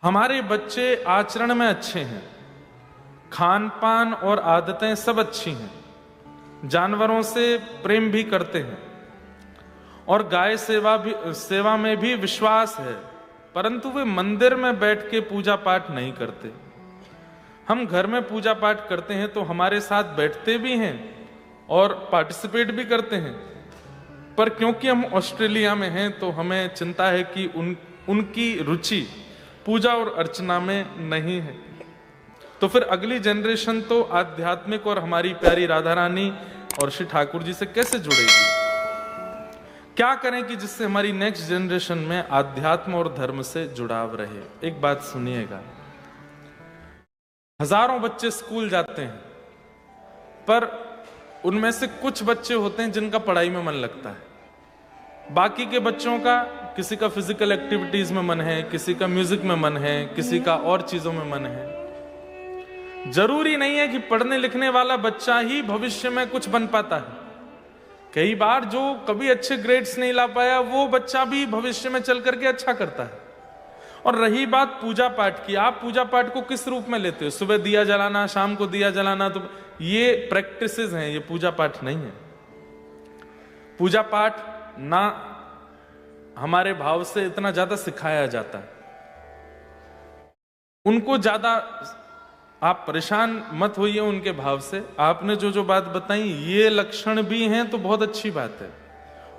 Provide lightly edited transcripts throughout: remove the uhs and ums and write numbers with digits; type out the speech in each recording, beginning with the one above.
हमारे बच्चे आचरण में अच्छे हैं, खान पान और आदतें सब अच्छी हैं, जानवरों से प्रेम भी करते हैं और गाय सेवा में भी विश्वास है, परंतु वे मंदिर में बैठ के पूजा पाठ नहीं करते। हम घर में पूजा पाठ करते हैं तो हमारे साथ बैठते भी हैं और पार्टिसिपेट भी करते हैं, पर क्योंकि हम ऑस्ट्रेलिया में हैं तो हमें चिंता है कि उनकी रुचि पूजा और अर्चना में नहीं है। तो फिर अगली जनरेशन तो आध्यात्मिक और हमारी प्यारी राधा रानी और श्री ठाकुर जी से कैसे जुड़ेगी? क्या करें कि जिससे हमारी नेक्स्ट जनरेशन में आध्यात्म और धर्म से जुड़ाव रहे? एक बात सुनिएगा, हजारों बच्चे स्कूल जाते हैं, पर उनमें से कुछ बच्चे होते हैं जिनका पढ़ाई में मन लगता है। बाकी के बच्चों का, किसी का फिजिकल एक्टिविटीज में मन है, किसी का म्यूजिक में मन है, किसी का और चीजों में मन है। जरूरी नहीं है कि पढ़ने लिखने वाला बच्चा ही भविष्य में कुछ बन पाता है। कई बार जो कभी अच्छे ग्रेड्स नहीं ला पाया वो बच्चा भी भविष्य में चल करके अच्छा करता है। और रही बात पूजा पाठ की, आप पूजा पाठ को किस रूप में लेते हो? सुबह दिया जलाना, शाम को दिया जलाना, तो ये प्रैक्टिसेस हैं, ये पूजा पाठ नहीं है। पूजा पाठ ना हमारे भाव से इतना ज्यादा सिखाया जाता है, उनको ज्यादा आप परेशान मत होइए उनके भाव से। आपने जो बात बताई ये लक्षण भी हैं तो बहुत अच्छी बात है।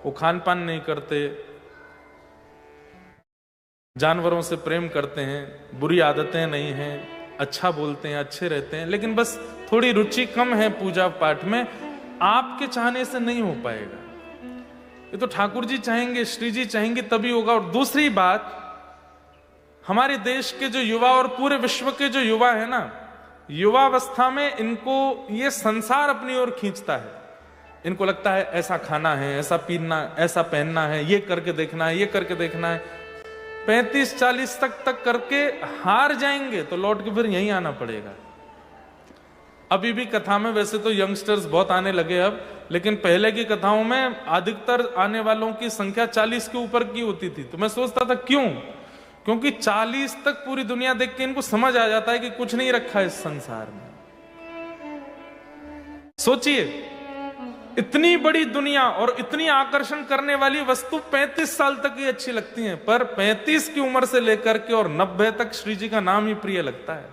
वो खान पान नहीं करते, जानवरों से प्रेम करते हैं, बुरी आदतें नहीं हैं, अच्छा बोलते हैं, अच्छे रहते हैं, लेकिन बस थोड़ी रुचि कम है पूजा पाठ में। आपके चाहने से नहीं हो पाएगा, ये तो ठाकुर जी चाहेंगे, श्री जी चाहेंगे तभी होगा। और दूसरी बात, हमारे देश के जो युवा और पूरे विश्व के जो युवा है ना, युवावस्था में इनको ये संसार अपनी ओर खींचता है। इनको लगता है ऐसा खाना है, ऐसा पीना, ऐसा पहनना है, ये करके देखना है, ये करके देखना है। 35-40 तक करके हार जाएंगे तो लौट के फिर यहीं आना पड़ेगा। अभी भी कथा में वैसे तो यंगस्टर्स बहुत आने लगे अब, लेकिन पहले की कथाओं में अधिकतर आने वालों की संख्या 40 के ऊपर की होती थी। तो मैं सोचता था क्यों? क्योंकि 40 तक पूरी दुनिया देख के इनको समझ आ जाता है कि कुछ नहीं रखा है इस संसार में। सोचिए, इतनी बड़ी दुनिया और इतनी आकर्षण करने वाली वस्तु 35 साल तक ही अच्छी लगती है, पर 35 की उम्र से लेकर के और 90 तक श्री जी का नाम ही प्रिय लगता है।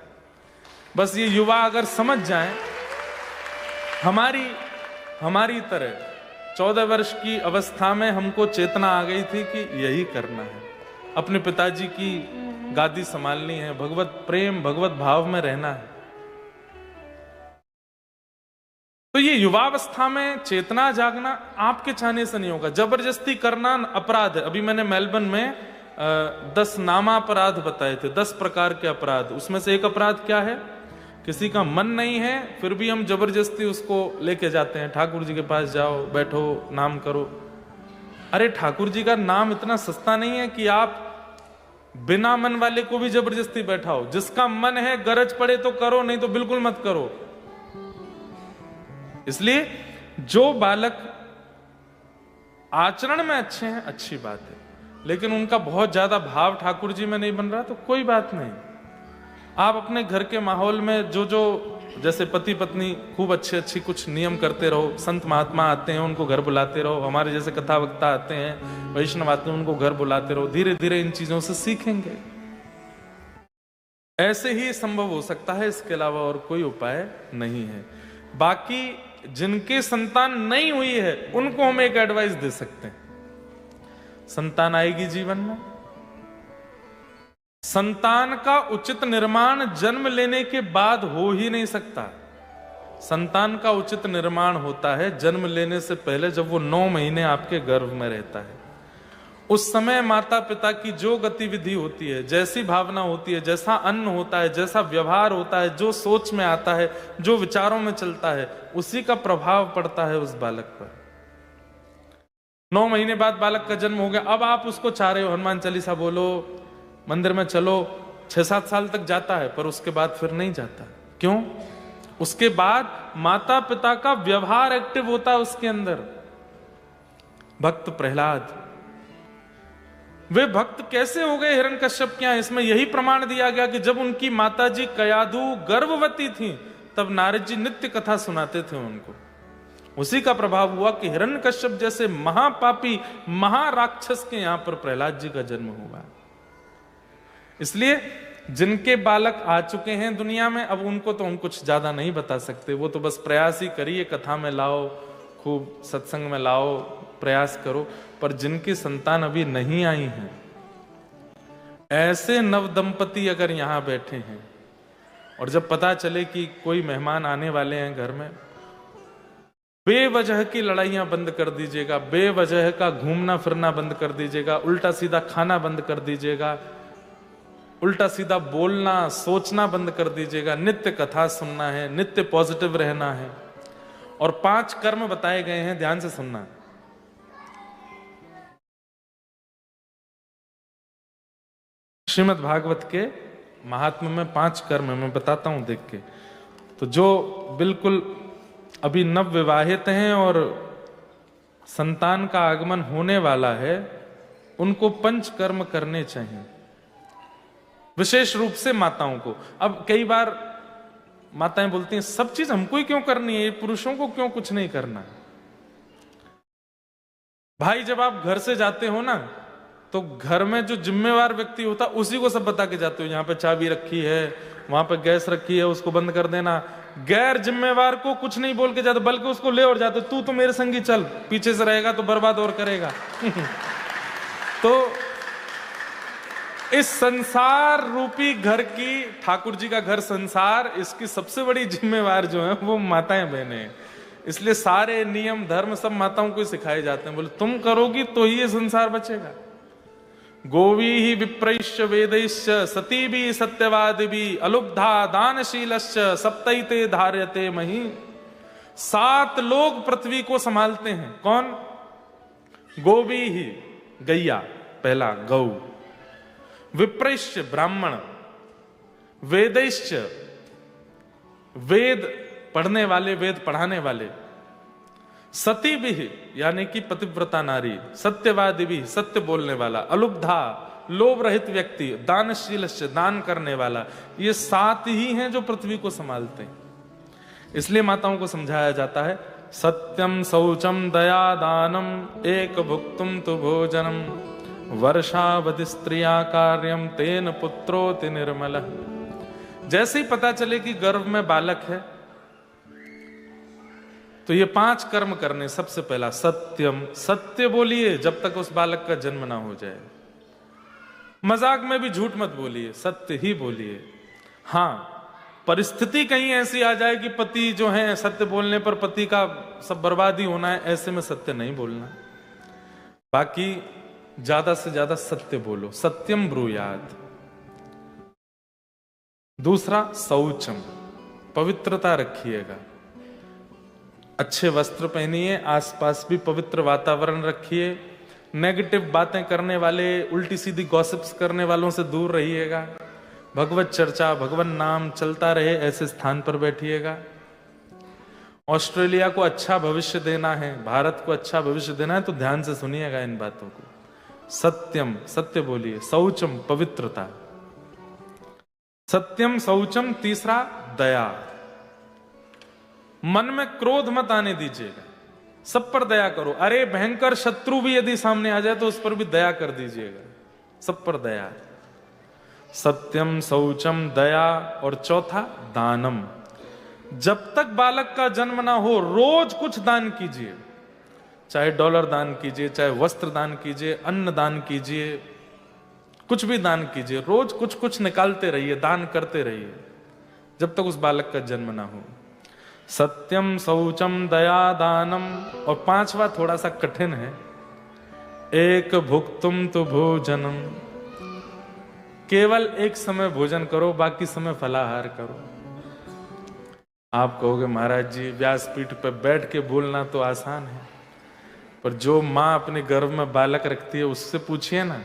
बस ये युवा अगर समझ जाएं, हमारी तरह 14 वर्ष की अवस्था में हमको चेतना आ गई थी कि यही करना है, अपने पिताजी की गादी संभालनी है, भगवत प्रेम, भगवत भाव में रहना है। तो ये युवावस्था में चेतना जागना आपके चाहने से नहीं होगा, जबरदस्ती करना अपराध है। अभी मैंने मेलबर्न में 10 नामा अपराध बताए थे, 10 प्रकार के अपराध। उसमें से एक अपराध क्या है? किसी का मन नहीं है फिर भी हम जबरदस्ती उसको लेके जाते हैं, ठाकुर जी के पास जाओ, बैठो, नाम करो। अरे ठाकुर जी का नाम इतना सस्ता नहीं है कि आप बिना मन वाले को भी जबरदस्ती बैठाओ। जिसका मन है, गरज पड़े तो करो, नहीं तो बिल्कुल मत करो। इसलिए जो बालक आचरण में अच्छे हैं अच्छी बात है, लेकिन उनका बहुत ज्यादा भाव ठाकुर जी में नहीं बन रहा तो कोई बात नहीं। आप अपने घर के माहौल में जो जैसे पति पत्नी खूब अच्छे कुछ नियम करते रहो, संत महात्मा आते हैं उनको घर बुलाते रहो, हमारे जैसे कथा वक्ता आते हैं, वैष्णव आते हैं उनको घर बुलाते रहो। धीरे धीरे इन चीजों से सीखेंगे। ऐसे ही संभव हो सकता है, इसके अलावा और कोई उपाय नहीं है। बाकी जिनके संतान नहीं हुई है उनको हम एक एडवाइस दे सकते हैं, संतान आएगी जीवन में। संतान का उचित निर्माण जन्म लेने के बाद हो ही नहीं सकता। संतान का उचित निर्माण होता है जन्म लेने से पहले, जब वो 9 महीने आपके गर्भ में रहता है। उस समय माता पिता की जो गतिविधि होती है, जैसी भावना होती है, जैसा अन्न होता है, जैसा व्यवहार होता है, जो सोच में आता है, जो विचारों में चलता है, उसी का प्रभाव पड़ता है उस बालक पर। 9 महीने बाद बालक का जन्म हो गया, अब आप उसको चाह रहे हो हनुमान चालीसा बोलो, मंदिर में चलो, 6-7 साल तक जाता है, पर उसके बाद फिर नहीं जाता। क्यों? उसके बाद माता पिता का व्यवहार एक्टिव होता है उसके अंदर। भक्त प्रहलाद वे भक्त कैसे हो गए हिरण्यकश्यप के यहाँ? इसमें यही प्रमाण दिया गया कि जब उनकी माताजी कयाधु गर्भवती थी तब नारद जी नित्य कथा सुनाते थे उनको। उसी का प्रभाव हुआ कि हिरण्यकश्यप जैसे महापापी महाराक्षस के यहां पर प्रहलाद जी का जन्म हुआ। इसलिए जिनके बालक आ चुके हैं दुनिया में, अब उनको तो हम कुछ ज्यादा नहीं बता सकते। वो तो बस प्रयास ही करिए, कथा में लाओ, खूब सत्संग में लाओ, प्रयास करो। पर जिनकी संतान अभी नहीं आई है, ऐसे नव दंपति अगर यहां बैठे हैं और जब पता चले कि कोई मेहमान आने वाले हैं घर में, बेवजह की लड़ाइयां बंद कर दीजिएगा, बेवजह का घूमना फिरना बंद कर दीजिएगा, उल्टा सीधा खाना बंद कर दीजिएगा, उल्टा सीधा बोलना सोचना बंद कर दीजिएगा। नित्य कथा सुनना है, नित्य पॉजिटिव रहना है। और 5 कर्म बताए गए हैं, ध्यान से सुनना। श्रीमद् भागवत के महात्म्य में 5 कर्म मैं बताता हूं देख के। तो जो बिल्कुल अभी नव विवाहित हैं और संतान का आगमन होने वाला है, उनको 5 कर्म करने चाहिए, विशेष रूप से माताओं को। अब कई बार माताएं बोलती हैं सब चीज हमको ही क्यों करनी है, पुरुषों को क्यों कुछ नहीं करना? भाई जब आप घर से जाते हो ना, तो घर में जो जिम्मेवार व्यक्ति होता है उसी को सब बता के जाते हो। यहाँ पे चाबी रखी है, वहां पे गैस रखी है, उसको बंद कर देना। गैर जिम्मेवार को कुछ नहीं बोल के जाते, बल्कि उसको ले और जाते, तू तो मेरे संगी चल, पीछे से रहेगा तो बर्बाद और करेगा। तो इस संसार रूपी घर की, ठाकुर जी का घर संसार, इसकी सबसे बड़ी जिम्मेवार जो है वो माताएं बहनें हैं। इसलिए सारे नियम धर्म सब माताओं को सिखाए जाते हैं। बोले तुम करोगी तो ही ये संसार बचेगा। गोवी ही विप्रैश्च वेदैश्च सती भी सत्यवादी भी अलुब्धा दानशीलश्च सप्तैते धार्यते मही। 7 लोग पृथ्वी को संभालते हैं। कौन? गोवी ही, गैया, पहला गौ। विप्रैश्च, ब्राह्मण। वेदैश्च, वेद पढ़ने वाले, वेद पढ़ाने वाले। सती भी, यानी कि पतिव्रता नारी। सत्यवादी भी, सत्य बोलने वाला। अलुब्धा, लोभ रहित व्यक्ति। दानशील, दान करने वाला। ये 7 ही हैं जो पृथ्वी को संभालते हैं। इसलिए माताओं को समझाया जाता है सत्यम शौचम दया दानम एक भुक्तुम तु भोजनम वर्षावधि स्त्रिया कार्यम तेन पुत्रोति निर्मल। जैसे ही पता चले कि गर्भ में बालक है तो ये 5 कर्म करने। सबसे पहला सत्यम, सत्य बोलिए जब तक उस बालक का जन्म ना हो जाए। मजाक में भी झूठ मत बोलिए, सत्य ही बोलिए। हां, परिस्थिति कहीं ऐसी आ जाए कि पति जो है, सत्य बोलने पर पति का सब बर्बादी होना है, ऐसे में सत्य नहीं बोलना। बाकी ज्यादा से ज्यादा सत्य बोलो। सत्यम ब्रूयात। दूसरा शौचम, पवित्रता रखिएगा। अच्छे वस्त्र पहनिए, आसपास भी पवित्र वातावरण रखिए। नेगेटिव बातें करने वाले, उल्टी सीधी गॉसिप्स करने वालों से दूर रहिएगा। भगवत चर्चा, भगवान नाम चलता रहे, ऐसे स्थान पर बैठिएगा। ऑस्ट्रेलिया को अच्छा भविष्य देना है, भारत को अच्छा भविष्य देना है, तो ध्यान से सुनिएगा इन बातों को। सत्यम, सत्य बोलिए। शौचम, पवित्रता। सत्यम, शौचम। तीसरा दया। मन में क्रोध मत आने दीजिएगा, सब पर दया करो। अरे भयंकर शत्रु भी यदि सामने आ जाए तो उस पर भी दया कर दीजिएगा, सब पर दया। सत्यम, शौचम, दया। और चौथा दानम। जब तक बालक का जन्म ना हो रोज कुछ दान कीजिए। चाहे डॉलर दान कीजिए, चाहे वस्त्र दान कीजिए, अन्न दान कीजिए, कुछ भी दान कीजिए। रोज कुछ कुछ निकालते रहिए, दान करते रहिए जब तक उस बालक का जन्म ना हो। सत्यम, शौचम, दया, दानम। और 5वां थोड़ा सा कठिन है, एक भुक्तुम तु भोजनम। केवल एक समय भोजन करो, बाकी समय फलाहार करो। आप कहोगे महाराज जी व्यासपीठ पर बैठ के बोलना तो आसान है, पर जो माँ अपने गर्भ में बालक रखती है उससे पूछिए ना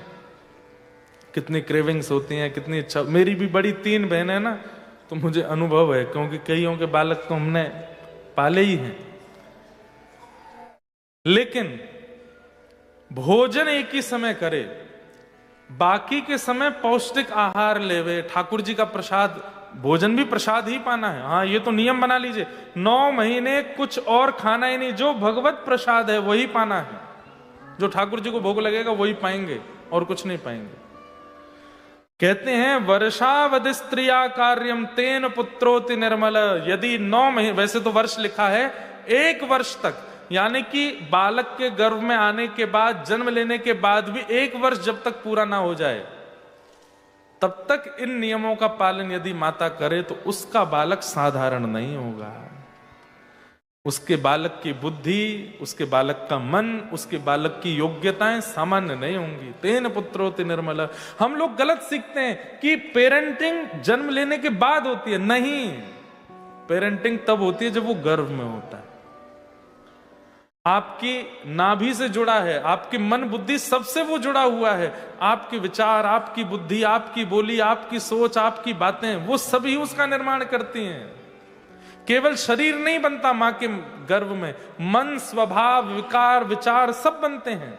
कितनी क्रेविंग्स होती हैं, कितनी इच्छा। मेरी भी बड़ी 3 बहन है ना, तो मुझे अनुभव है, क्योंकि कईयों के बालक तो हमने पाले ही हैं। लेकिन भोजन एक ही समय करे, बाकी के समय पौष्टिक आहार लेवे, ठाकुर जी का प्रसाद, भोजन भी प्रसाद ही पाना है। हाँ, ये तो नियम बना लीजिए, 9 महीने कुछ और खाना ही नहीं, जो भगवत प्रसाद है वही पाना है, जो ठाकुर जी को भोग लगेगा वही पाएंगे और कुछ नहीं पाएंगे। कहते हैं वर्षावधि स्त्रिया कार्यम तेन पुत्रोति निर्मल। यदि 9 महीने, वैसे तो वर्ष लिखा है 1 वर्ष तक, यानी कि बालक के गर्भ में आने के बाद, जन्म लेने के बाद भी 1 वर्ष जब तक पूरा ना हो जाए, तब तक इन नियमों का पालन यदि माता करे तो उसका बालक साधारण नहीं होगा। उसके बालक की बुद्धि, उसके बालक का मन, उसके बालक की योग्यताएं सामान्य नहीं होंगी। तेन पुत्रोति निर्मल। हम लोग गलत सीखते हैं कि पेरेंटिंग जन्म लेने के बाद होती है। नहीं, पेरेंटिंग तब होती है जब वो गर्भ में होता है, आपकी नाभि से जुड़ा है, आपकी मन बुद्धि सबसे वो जुड़ा हुआ है। आपके विचार, आपकी बुद्धि, आपकी बोली, आपकी सोच, आपकी बातें, वो सभी उसका निर्माण करती हैं। केवल शरीर नहीं बनता मां के गर्भ में, मन, स्वभाव, विकार, विचार सब बनते हैं,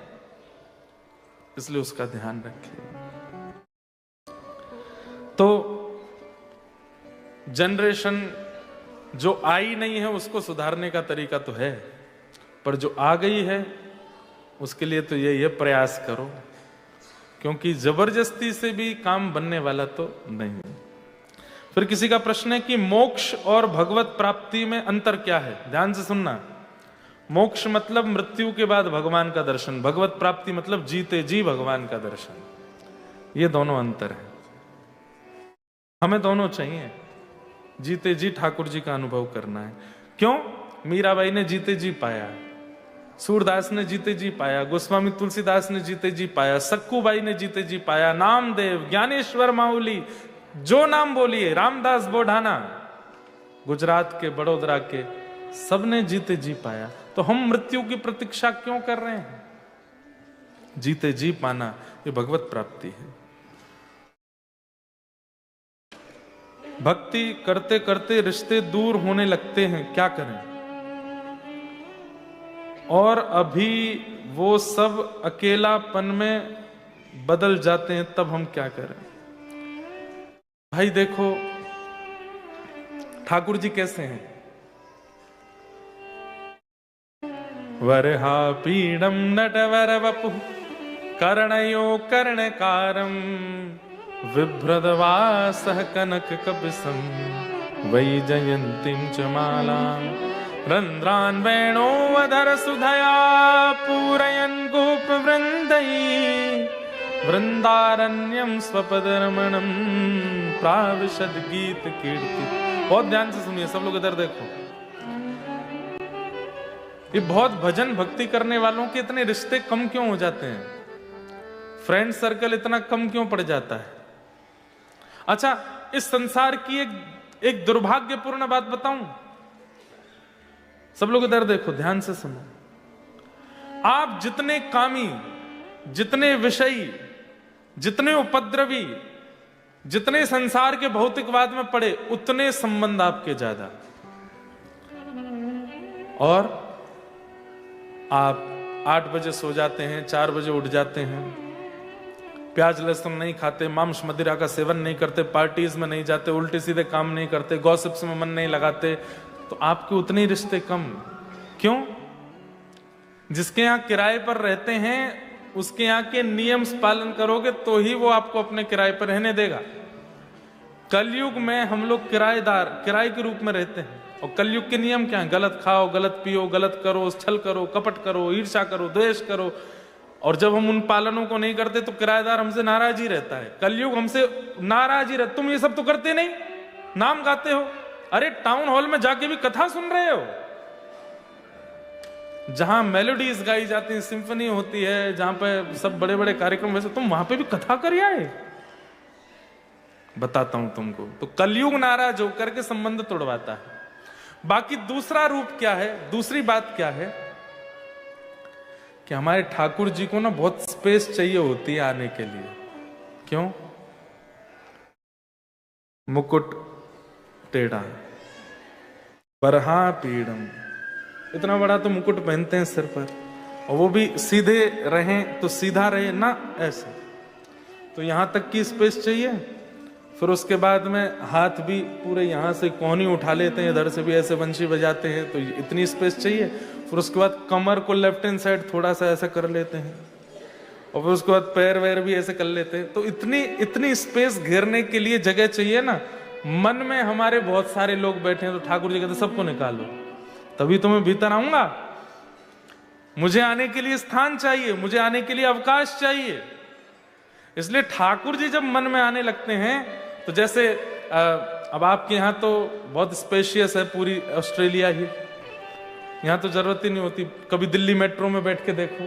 इसलिए उसका ध्यान रखिए। तो जनरेशन जो आई नहीं है उसको सुधारने का तरीका तो है, पर जो आ गई है उसके लिए तो ये प्रयास करो, क्योंकि जबरदस्ती से भी काम बनने वाला तो नहीं। फिर किसी का प्रश्न है कि मोक्ष और भगवत प्राप्ति में अंतर क्या है। ध्यान से सुनना। मोक्ष मतलब मृत्यु के बाद भगवान का दर्शन, भगवत प्राप्ति मतलब जीते जी भगवान का दर्शन। ये दोनों अंतर है। हमें दोनों चाहिए। जीते जी ठाकुर जी का अनुभव करना है। क्यों? मीराबाई ने जीते जी पाया, सूरदास ने जीते जी पाया, गोस्वामी तुलसीदास ने जीते जी पाया, सक्कूबाई ने जीते जी पाया, नामदेव, ज्ञानेश्वर माउली, जो नाम बोलिए, रामदास बोढ़ाना, गुजरात के, बड़ोदरा के, सबने जीते जी पाया। तो हम मृत्यु की प्रतीक्षा क्यों कर रहे हैं? जीते जी पाना ये भगवत प्राप्ति है। भक्ति करते करते रिश्ते दूर होने लगते हैं, क्या करें? और अभी वो सब अकेलापन में बदल जाते हैं, तब हम क्या करें? भाई देखो, ठाकुर जी कैसे हैं? वरहा पीडम नटवर वपु कर्णयो कर्णकारम विभ्रदवासः कनक कपिसं वैजयन्तीं च मालां रंध्रान् वेणोवधर सुधया पूरयन् गोपवृन्दैः वृंदारण्यम स्वपदरमणम प्राविशद गीत कीर्ति। बहुत ध्यान से सुनिए सब लोग, इधर देखो। ये बहुत भजन भक्ति करने वालों के इतने रिश्ते कम क्यों हो जाते हैं? फ्रेंड सर्कल इतना कम क्यों पड़ जाता है? अच्छा, इस संसार की एक दुर्भाग्यपूर्ण बात बताऊं? सब लोग इधर देखो, ध्यान से सुनो। आप जितने कामी, जितने विषयी, जितने उपद्रवी, जितने संसार के भौतिकवाद में पड़े, उतने संबंध आपके ज्यादा। और आप 8 बजे सो जाते हैं, 4 बजे उठ जाते हैं, प्याज लहसुन नहीं खाते, मांस मदिरा का सेवन नहीं करते, पार्टीज में नहीं जाते, उल्टे सीधे काम नहीं करते, गॉसिप्स में मन नहीं लगाते, तो आपके उतने रिश्ते कम। क्यों? जिसके यहां किराए पर रहते हैं उसके यहाँ के नियम पालन करोगे तो ही वो आपको अपने किराए पर रहने देगा। कलयुग में हम लोग किराएदार, किराए के रूप में रहते हैं। और कलयुग के नियम क्या है? गलत खाओ, गलत पियो, गलत करो, छल करो, कपट करो, ईर्ष्या करो, द्वेष करो। और जब हम उन पालनों को नहीं करते तो किराएदार हमसे नाराज ही रहता है। कलयुग हमसे नाराज ही रहता। तुम ये सब तो करते नहीं, नाम गाते हो, अरे टाउन हॉल में जाके भी कथा सुन रहे हो, जहां मेलोडीज गाई जाती है, सिम्फनी होती है, जहां पे सब बड़े बड़े कार्यक्रम, वैसे तुम वहां पे भी कथा कर आए। बताता हूं तुमको। तो कलयुग नाराज होकर के संबंध तोड़वाता है। बाकी दूसरा रूप क्या है? दूसरी बात क्या है कि हमारे ठाकुर जी को ना बहुत स्पेस चाहिए होती है आने के लिए। क्यों? मुकुट टेढ़ा, बरहा पीड़म, इतना बड़ा तो मुकुट पहनते हैं सिर पर, और वो भी सीधे रहें तो सीधा रहे ना, ऐसे। तो यहाँ तक की स्पेस चाहिए। फिर उसके बाद में हाथ भी पूरे यहाँ से कोहनी उठा लेते हैं, इधर से भी ऐसे बंशी बजाते हैं, तो इतनी स्पेस चाहिए। फिर उसके बाद कमर को लेफ्ट हैंड साइड थोड़ा सा ऐसा कर लेते हैं, और फिर उसके बाद पैर वैर भी ऐसे कर लेते हैं। तो इतनी स्पेस घेरने के लिए जगह चाहिए ना। मन में हमारे बहुत सारे लोग बैठे हैं, तो ठाकुर जी कहते सबको निकालो, तभी तो मैं भीतर आऊंगा। मुझे आने के लिए स्थान चाहिए, मुझे आने के लिए अवकाश चाहिए। इसलिए ठाकुर जी जब मन में आने लगते हैं, तो जैसे अब आपके यहाँ तो बहुत स्पेशियस है पूरी ऑस्ट्रेलिया ही, यहाँ तो जरूरत ही नहीं होती। कभी दिल्ली मेट्रो में बैठ के देखो,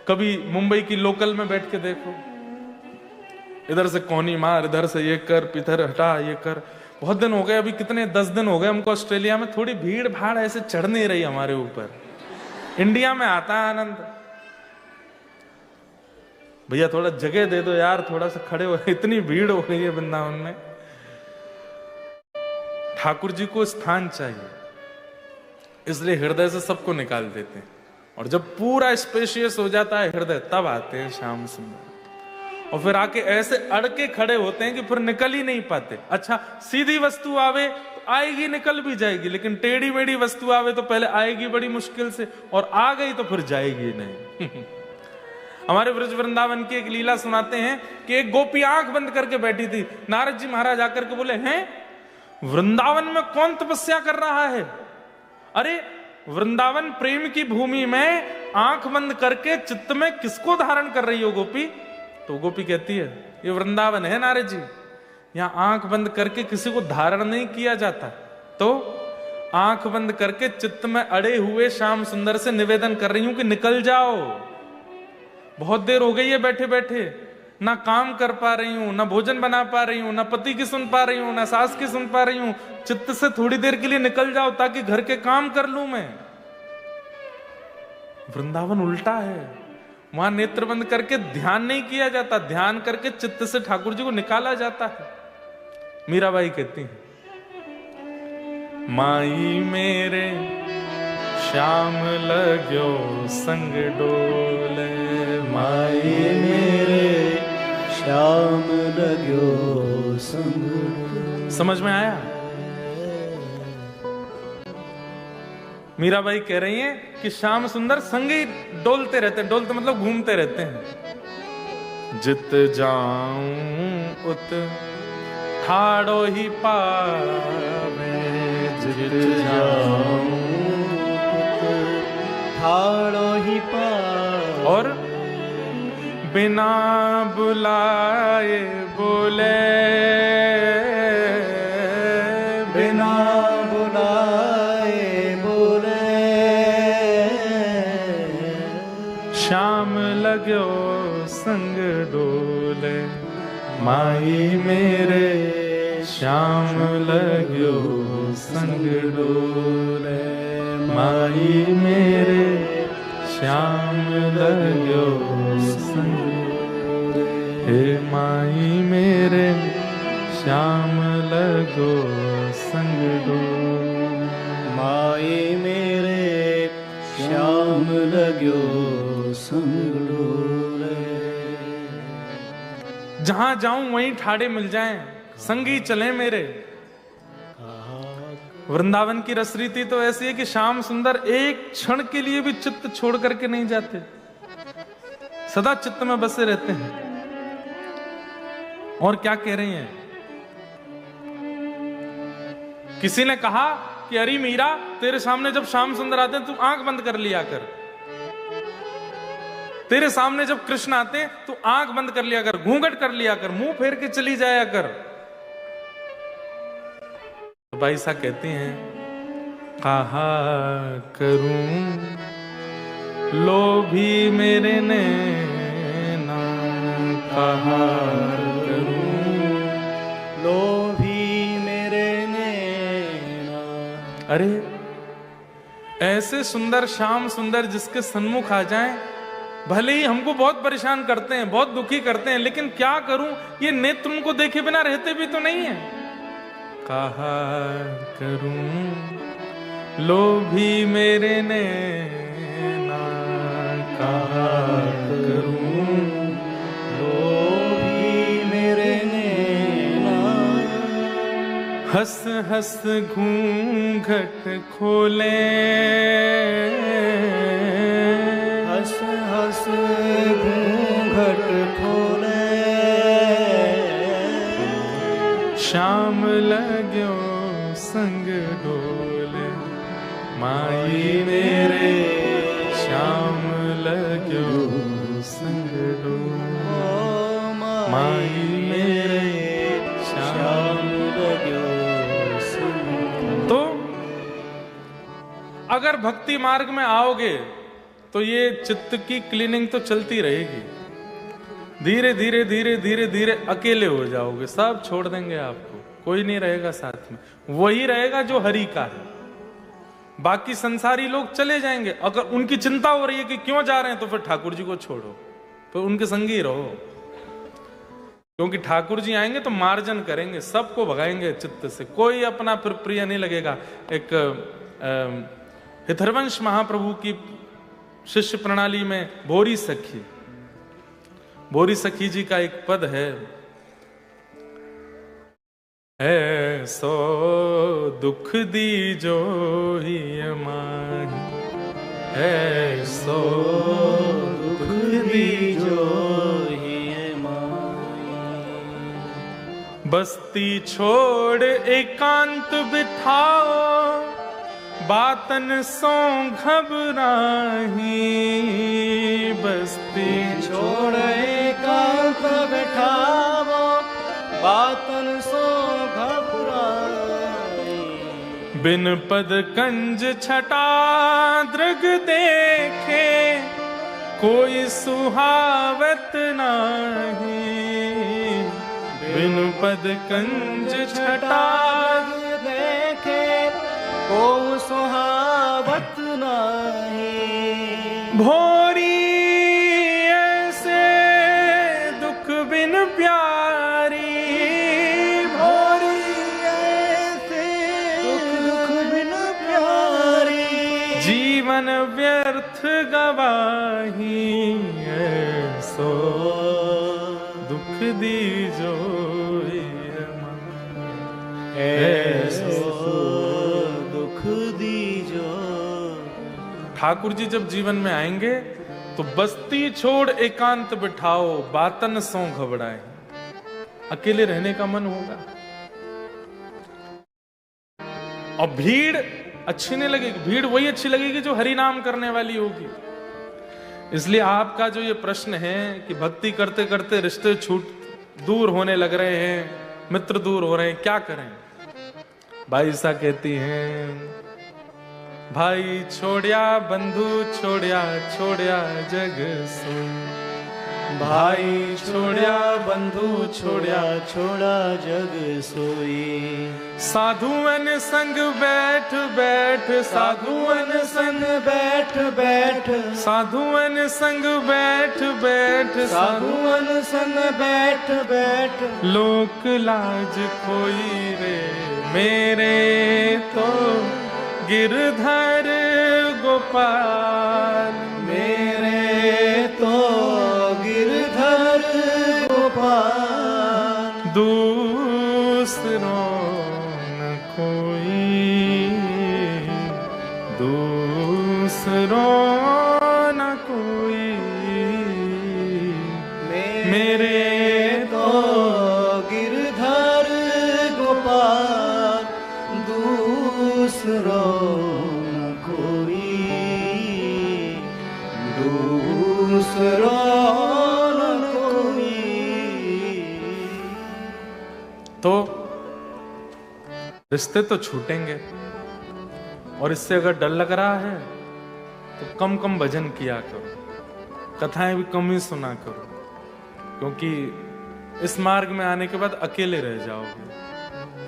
कभी मुंबई की लोकल में बैठ के देखो, इधर से कोनी मार, इधर से ये कर, इधर हटा, ये कर। बहुत दिन हो गए, अभी कितने 10 दिन हो गए हमको ऑस्ट्रेलिया में, थोड़ी भीड़ भाड़ ऐसे चढ़ नहीं रही हमारे ऊपर। इंडिया में आता है आनंद, भैया थोड़ा जगह दे दो यार, थोड़ा सा खड़े हो, इतनी भीड़ हो गई है वृंदावन में। ठाकुर जी को स्थान चाहिए, इसलिए हृदय से सबको निकाल देते हैं। और जब पूरा स्पेशियस हो जाता है हृदय, तब आते हैं श्याम सुंदर, और फिर आके ऐसे अड़के खड़े होते हैं कि फिर निकल ही नहीं पाते। अच्छा, सीधी वस्तु आवे तो आएगी, निकल भी जाएगी, लेकिन टेढ़ी मेढ़ी वस्तु आवे तो पहले आएगी बड़ी मुश्किल से, और आ गई तो फिर जाएगी नहीं। हमारे ब्रज वृंदावन की एक लीला सुनाते हैं कि एक गोपी आंख बंद करके बैठी थी। नारद जी महाराज आकर के बोले, हैं वृंदावन में कौन तपस्या कर रहा है? अरे वृंदावन प्रेम की भूमि में आंख बंद करके चित्त में किसको धारण कर रही हो गोपी? तो गोपी कहती है, ये वृंदावन है नारद जी, यहां आंख बंद करके किसी को धारण नहीं किया जाता। तो आंख बंद करके चित्त में अड़े हुए श्याम सुंदर से निवेदन कर रही हूं कि निकल जाओ। बहुत देर हो गई है बैठे बैठे, ना काम कर पा रही हूं, ना भोजन बना पा रही हूं, ना पति की सुन पा रही हूं, ना सास की सुन पा रही हूं। चित्त से थोड़ी देर के लिए निकल जाओ ताकि घर के काम कर लूं मैं। वृंदावन उल्टा है, वहां नेत्र बंद करके ध्यान नहीं किया जाता, ध्यान करके चित्त से ठाकुर जी को निकाला जाता है। मीराबाई कहती हैं, माई मेरे श्याम लग्यो संग डोले, माई मेरे श्याम लग्यो संग। समझ में आया? मीराबाई कह रही हैं कि श्याम सुंदर संग ही डोलते रहते, डोलते मतलब घूमते रहते हैं। जित जाऊं उत ठाड़ो ही पावे, जित जाऊं ठाड़ो ही पावे, और बिना बुलाए बोले, बिना बुलाए बोले, श्याम लग्यो संग डोले, माई मेरे श्याम लग्यो संग डोले, माई मेरे श्याम लग्यो संग डोले, हे माई मेरे श्याम लग्यो संग डोले, माई मेरे श्याम लग्यो संग डोले। जहां जाऊं वहीं ठाड़े मिल जाएं, संगी चले मेरे। वृंदावन की रसरीति तो ऐसी है कि श्याम सुंदर एक क्षण के लिए भी चित्त छोड़ करके नहीं जाते, सदा चित्त में बसे रहते हैं। और क्या कह रही हैं? किसी ने कहा कि अरे मीरा, तेरे सामने जब श्याम सुंदर आते हैं तू आंख बंद कर लिया कर, तेरे सामने जब कृष्ण आते हैं तू आंख बंद कर लिया कर, घूंघट कर लिया कर, मुंह फेर के चली जाया कर। बाई सा कहती हैं, कहा करूं लोभी मेरे नैना, कहा करूं लोभी मेरे नैना। अरे ऐसे सुंदर श्याम सुंदर जिसके सन्मुख आ जाएं, भले ही हमको बहुत परेशान करते हैं, बहुत दुखी करते हैं, लेकिन क्या करूं, ये नेत्र उनको देखे बिना रहते भी तो नहीं है। कहा करूं लोभी मेरे नैना, कहा करूं हंस हंस घूंघट खोले, हंस हंस घूंघट खोले, श्याम लग्यो संग डोले, माई मेरे श्याम लग्यो संग डोले, माई मेरे श्याम लग्यो संग। तो अगर भक्ति मार्ग में आओगे तो ये चित्त की क्लीनिंग तो चलती रहेगी। धीरे धीरे धीरे धीरे धीरे अकेले हो जाओगे, सब छोड़ देंगे आपको, कोई नहीं रहेगा साथ में, वही रहेगा जो हरि का है। बाकी संसारी लोग चले जाएंगे। अगर उनकी चिंता हो रही है कि क्यों जा रहे हैं, तो फिर ठाकुर जी को छोड़ो, फिर उनके संग ही रहो, क्योंकि ठाकुर जी आएंगे तो मार्जन करेंगे, सबको भगाएंगे चित्त से, कोई अपना फिर प्रिय नहीं लगेगा। एक हितरवंश महाप्रभु की शिष्य प्रणाली में भोरी सखी, भोरी सखी जी का एक पद है, सो दुख दी जो ही माही, सो दुख दी जो ही माही, बस्ती छोड़ एकांत बिठाओ, बातन सो घबराही, बस्ती छोड़ एकांत बिठाओ, बातन सो घबराई, बिन पद कंज छटा दृग देखे, कोई सुहावत नाही, बिन पद कंज छटा देखे, को सुहावत नाही, भोरी ऐसे दुख बिन प्यारी, भोरी ऐसे दुख बिन प्यारी, जीवन व्यर्थ गवाही, सो दुख दीजो दुख दीजो। ठाकुर जी जब जीवन में आएंगे तो बस्ती छोड़ एकांत बिठाओ, बातन सो घबराए, अकेले रहने का मन होगा। और भीड़ अच्छी नहीं लगेगी, भीड़ वही अच्छी लगेगी जो हरि नाम करने वाली होगी। इसलिए आपका जो ये प्रश्न है कि भक्ति करते करते रिश्ते दूर होने लग रहे हैं, मित्र दूर हो रहे हैं, क्या करें? भाई सा कहती हैं, भाई छोड़िया बंधु छोड़िया, छोड़िया जग सो, भाई छोड़िया बंधु छोड़िया, छोड़ा जग सोई, साधुअन संग बैठ बैठ, साधुअन संग बैठ बैठ, साधुअन संग बैठ बैठ, साधुअन संग बैठ बैठ, लोक लाज खोई रे मेरे तो गिरधर गोपाल, मेरे तो गिरधर गोपाल, दूसरों न कोई, दूसरों न कोई, मेरे तो गिरधर गोपाल, दूसरों न कोई, दूसरों न कोई। तो रिश्ते तो छूटेंगे, और इससे अगर डर लग रहा है तो कम कम भजन किया करो, कथाएं भी कम ही सुना करो, क्योंकि इस मार्ग में आने के बाद अकेले रह जाओगे,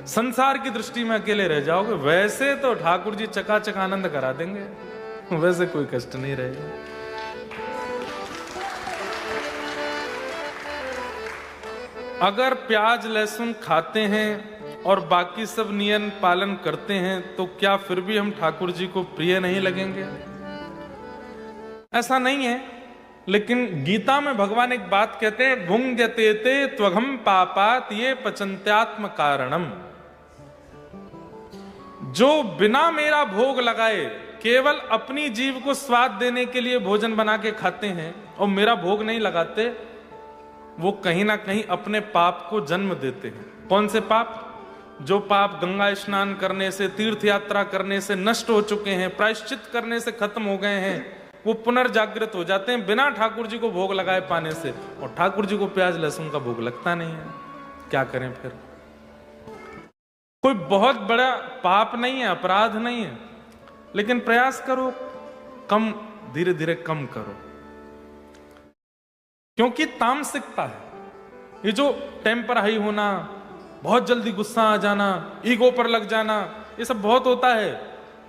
संसार की दृष्टि में अकेले रह जाओगे। वैसे तो ठाकुर जी चकाचक आनंद करा देंगे, वैसे कोई कष्ट नहीं रहेगा। अगर प्याज लहसुन खाते हैं और बाकी सब नियम पालन करते हैं तो क्या फिर भी हम ठाकुर जी को प्रिय नहीं लगेंगे? ऐसा नहीं है, लेकिन गीता में भगवान एक बात कहते हैं, भुंजते त्वघम पापात ये पचंत्यात्म कारणम। जो बिना मेरा भोग लगाए केवल अपनी जीव को स्वाद देने के लिए भोजन बना के खाते हैं और मेरा भोग नहीं लगाते, वो कहीं ना कहीं अपने पाप को जन्म देते हैं। कौन से पाप? जो पाप गंगा स्नान करने से, तीर्थ यात्रा करने से नष्ट हो चुके हैं, प्रायश्चित करने से खत्म हो गए हैं, वो पुनर्जागृत हो जाते हैं बिना ठाकुर जी को भोग लगाए पाने से। और ठाकुर जी को प्याज लहसुन का भोग लगता नहीं है, क्या करें फिर? कोई बहुत बड़ा पाप नहीं है, अपराध नहीं है, लेकिन प्रयास करो कम, धीरे धीरे कम करो। क्योंकि तामसिकता है, ये जो टेम्पर हाई होना, बहुत जल्दी गुस्सा आ जाना, ईगो पर लग जाना, ये सब बहुत होता है।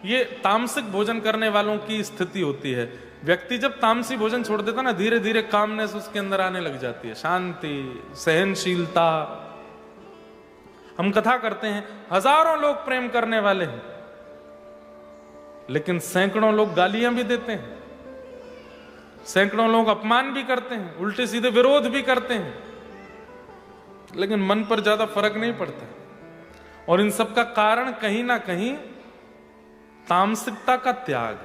ये तामसिक भोजन करने वालों की स्थिति होती है। व्यक्ति जब तामसी भोजन छोड़ देता ना, धीरे धीरे कामनेस उसके अंदर आने लग जाती है, शांति, सहनशीलता। हम कथा करते हैं, हजारों लोग प्रेम करने वाले हैं, लेकिन सैकड़ों लोग गालियां भी देते हैं, सैकड़ों लोग अपमान भी करते हैं, उल्टे सीधे विरोध भी करते हैं, लेकिन मन पर ज्यादा फर्क नहीं पड़ता। और इन सब का कारण कहीं ना कहीं तामसिकता का त्याग।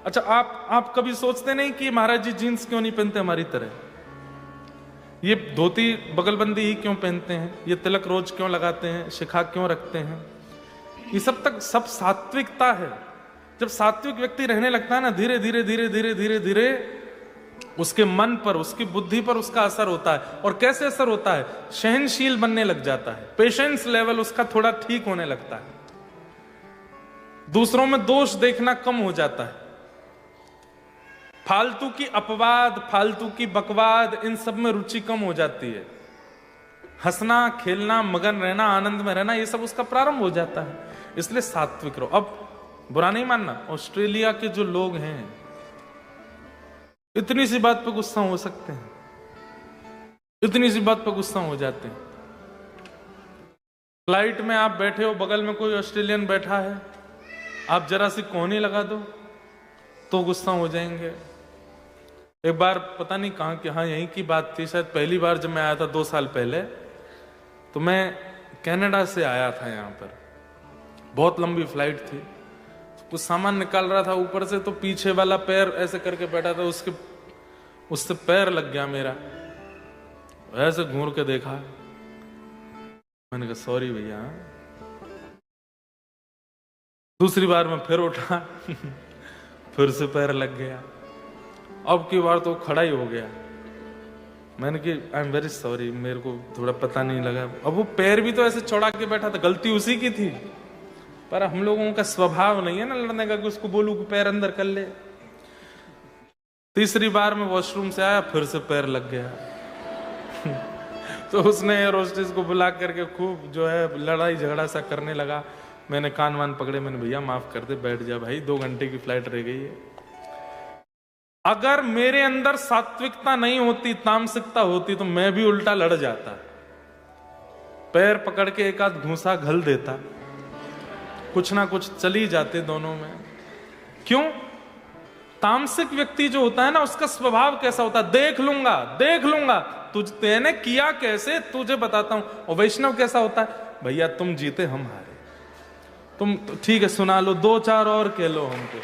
अच्छा, आप कभी सोचते नहीं कि महाराज जी जीन्स क्यों नहीं पहनते हमारी तरह? ये धोती बगलबंदी ही क्यों पहनते हैं? ये तिलक रोज क्यों लगाते हैं? शिखा क्यों रखते हैं? ये सब तक सब सात्विकता है। जब सात्विक व्यक्ति रहने लगता है ना, धीरे धीरे धीरे धीरे धीरे धीरे उसके मन पर, उसकी बुद्धि पर उसका असर होता है। और कैसे असर होता है? सहनशील बनने लग जाता है, पेशेंस लेवल उसका थोड़ा ठीक होने लगता है, दूसरों में दोष देखना कम हो जाता है, फालतू की अपवाद, फालतू की बकवाद, इन सब में रुचि कम हो जाती है। हंसना, खेलना, मगन रहना, आनंद में रहना, ये सब उसका प्रारंभ हो जाता है। इसलिए सात्विक रहो। अब बुरा नहीं मानना, ऑस्ट्रेलिया के जो लोग हैं इतनी सी बात पे गुस्सा हो सकते हैं, इतनी सी बात पे गुस्सा हो जाते हैं। फ्लाइट में आप बैठे हो, बगल में कोई ऑस्ट्रेलियन बैठा है, आप जरा सी कोहनी लगा दो तो गुस्सा हो जाएंगे। एक बार पता नहीं कहां कि, हाँ यहीं की बात थी शायद, पहली बार जब मैं आया था 2 साल पहले, तो मैं कनाडा से आया था यहाँ पर, बहुत लंबी फ्लाइट थी, कुछ सामान निकाल रहा था ऊपर से, तो पीछे वाला पैर ऐसे करके बैठा था, उससे पैर लग गया मेरा। ऐसे घूर के देखा, मैंने कहा सॉरी भैया। दूसरी बार मैं फिर उठा फिर से पैर लग गया। अब की बार तो खड़ा ही हो गया। मैंने कि आई एम वेरी सॉरी, मेरे को थोड़ा पता नहीं लगा। अब वो पैर भी तो ऐसे चौड़ा के बैठा था, गलती उसी की थी, पर हम लोगों का स्वभाव नहीं है ना लड़ने का कि उसको बोलूं कि पैर अंदर कर ले। तीसरी बार मैं वॉशरूम से आया, फिर से पैर लग गया तो उसने एयर होस्टेस को बुला करके खूब जो है लड़ाई झगड़ा सा करने लगा। मैंने कान वान पकड़े, मैंने भैया माफ कर दे, बैठ जा भाई, 2 घंटे की फ्लाइट रह गई है। अगर मेरे अंदर सात्विकता नहीं होती, तामसिकता होती, तो मैं भी उल्टा लड़ जाता, पैर पकड़ के एक आध घूंसा घल देता, कुछ ना कुछ चली जाते दोनों में। क्यों? तामसिक व्यक्ति जो होता है ना, उसका स्वभाव कैसा होता है? देख लूंगा, तुझने किया कैसे तुझे बताता हूं। और वैष्णव कैसा होता है? भैया तुम जीते हम हारे, तुम ठीक है सुना लो, 2-4 और कह लो हमको।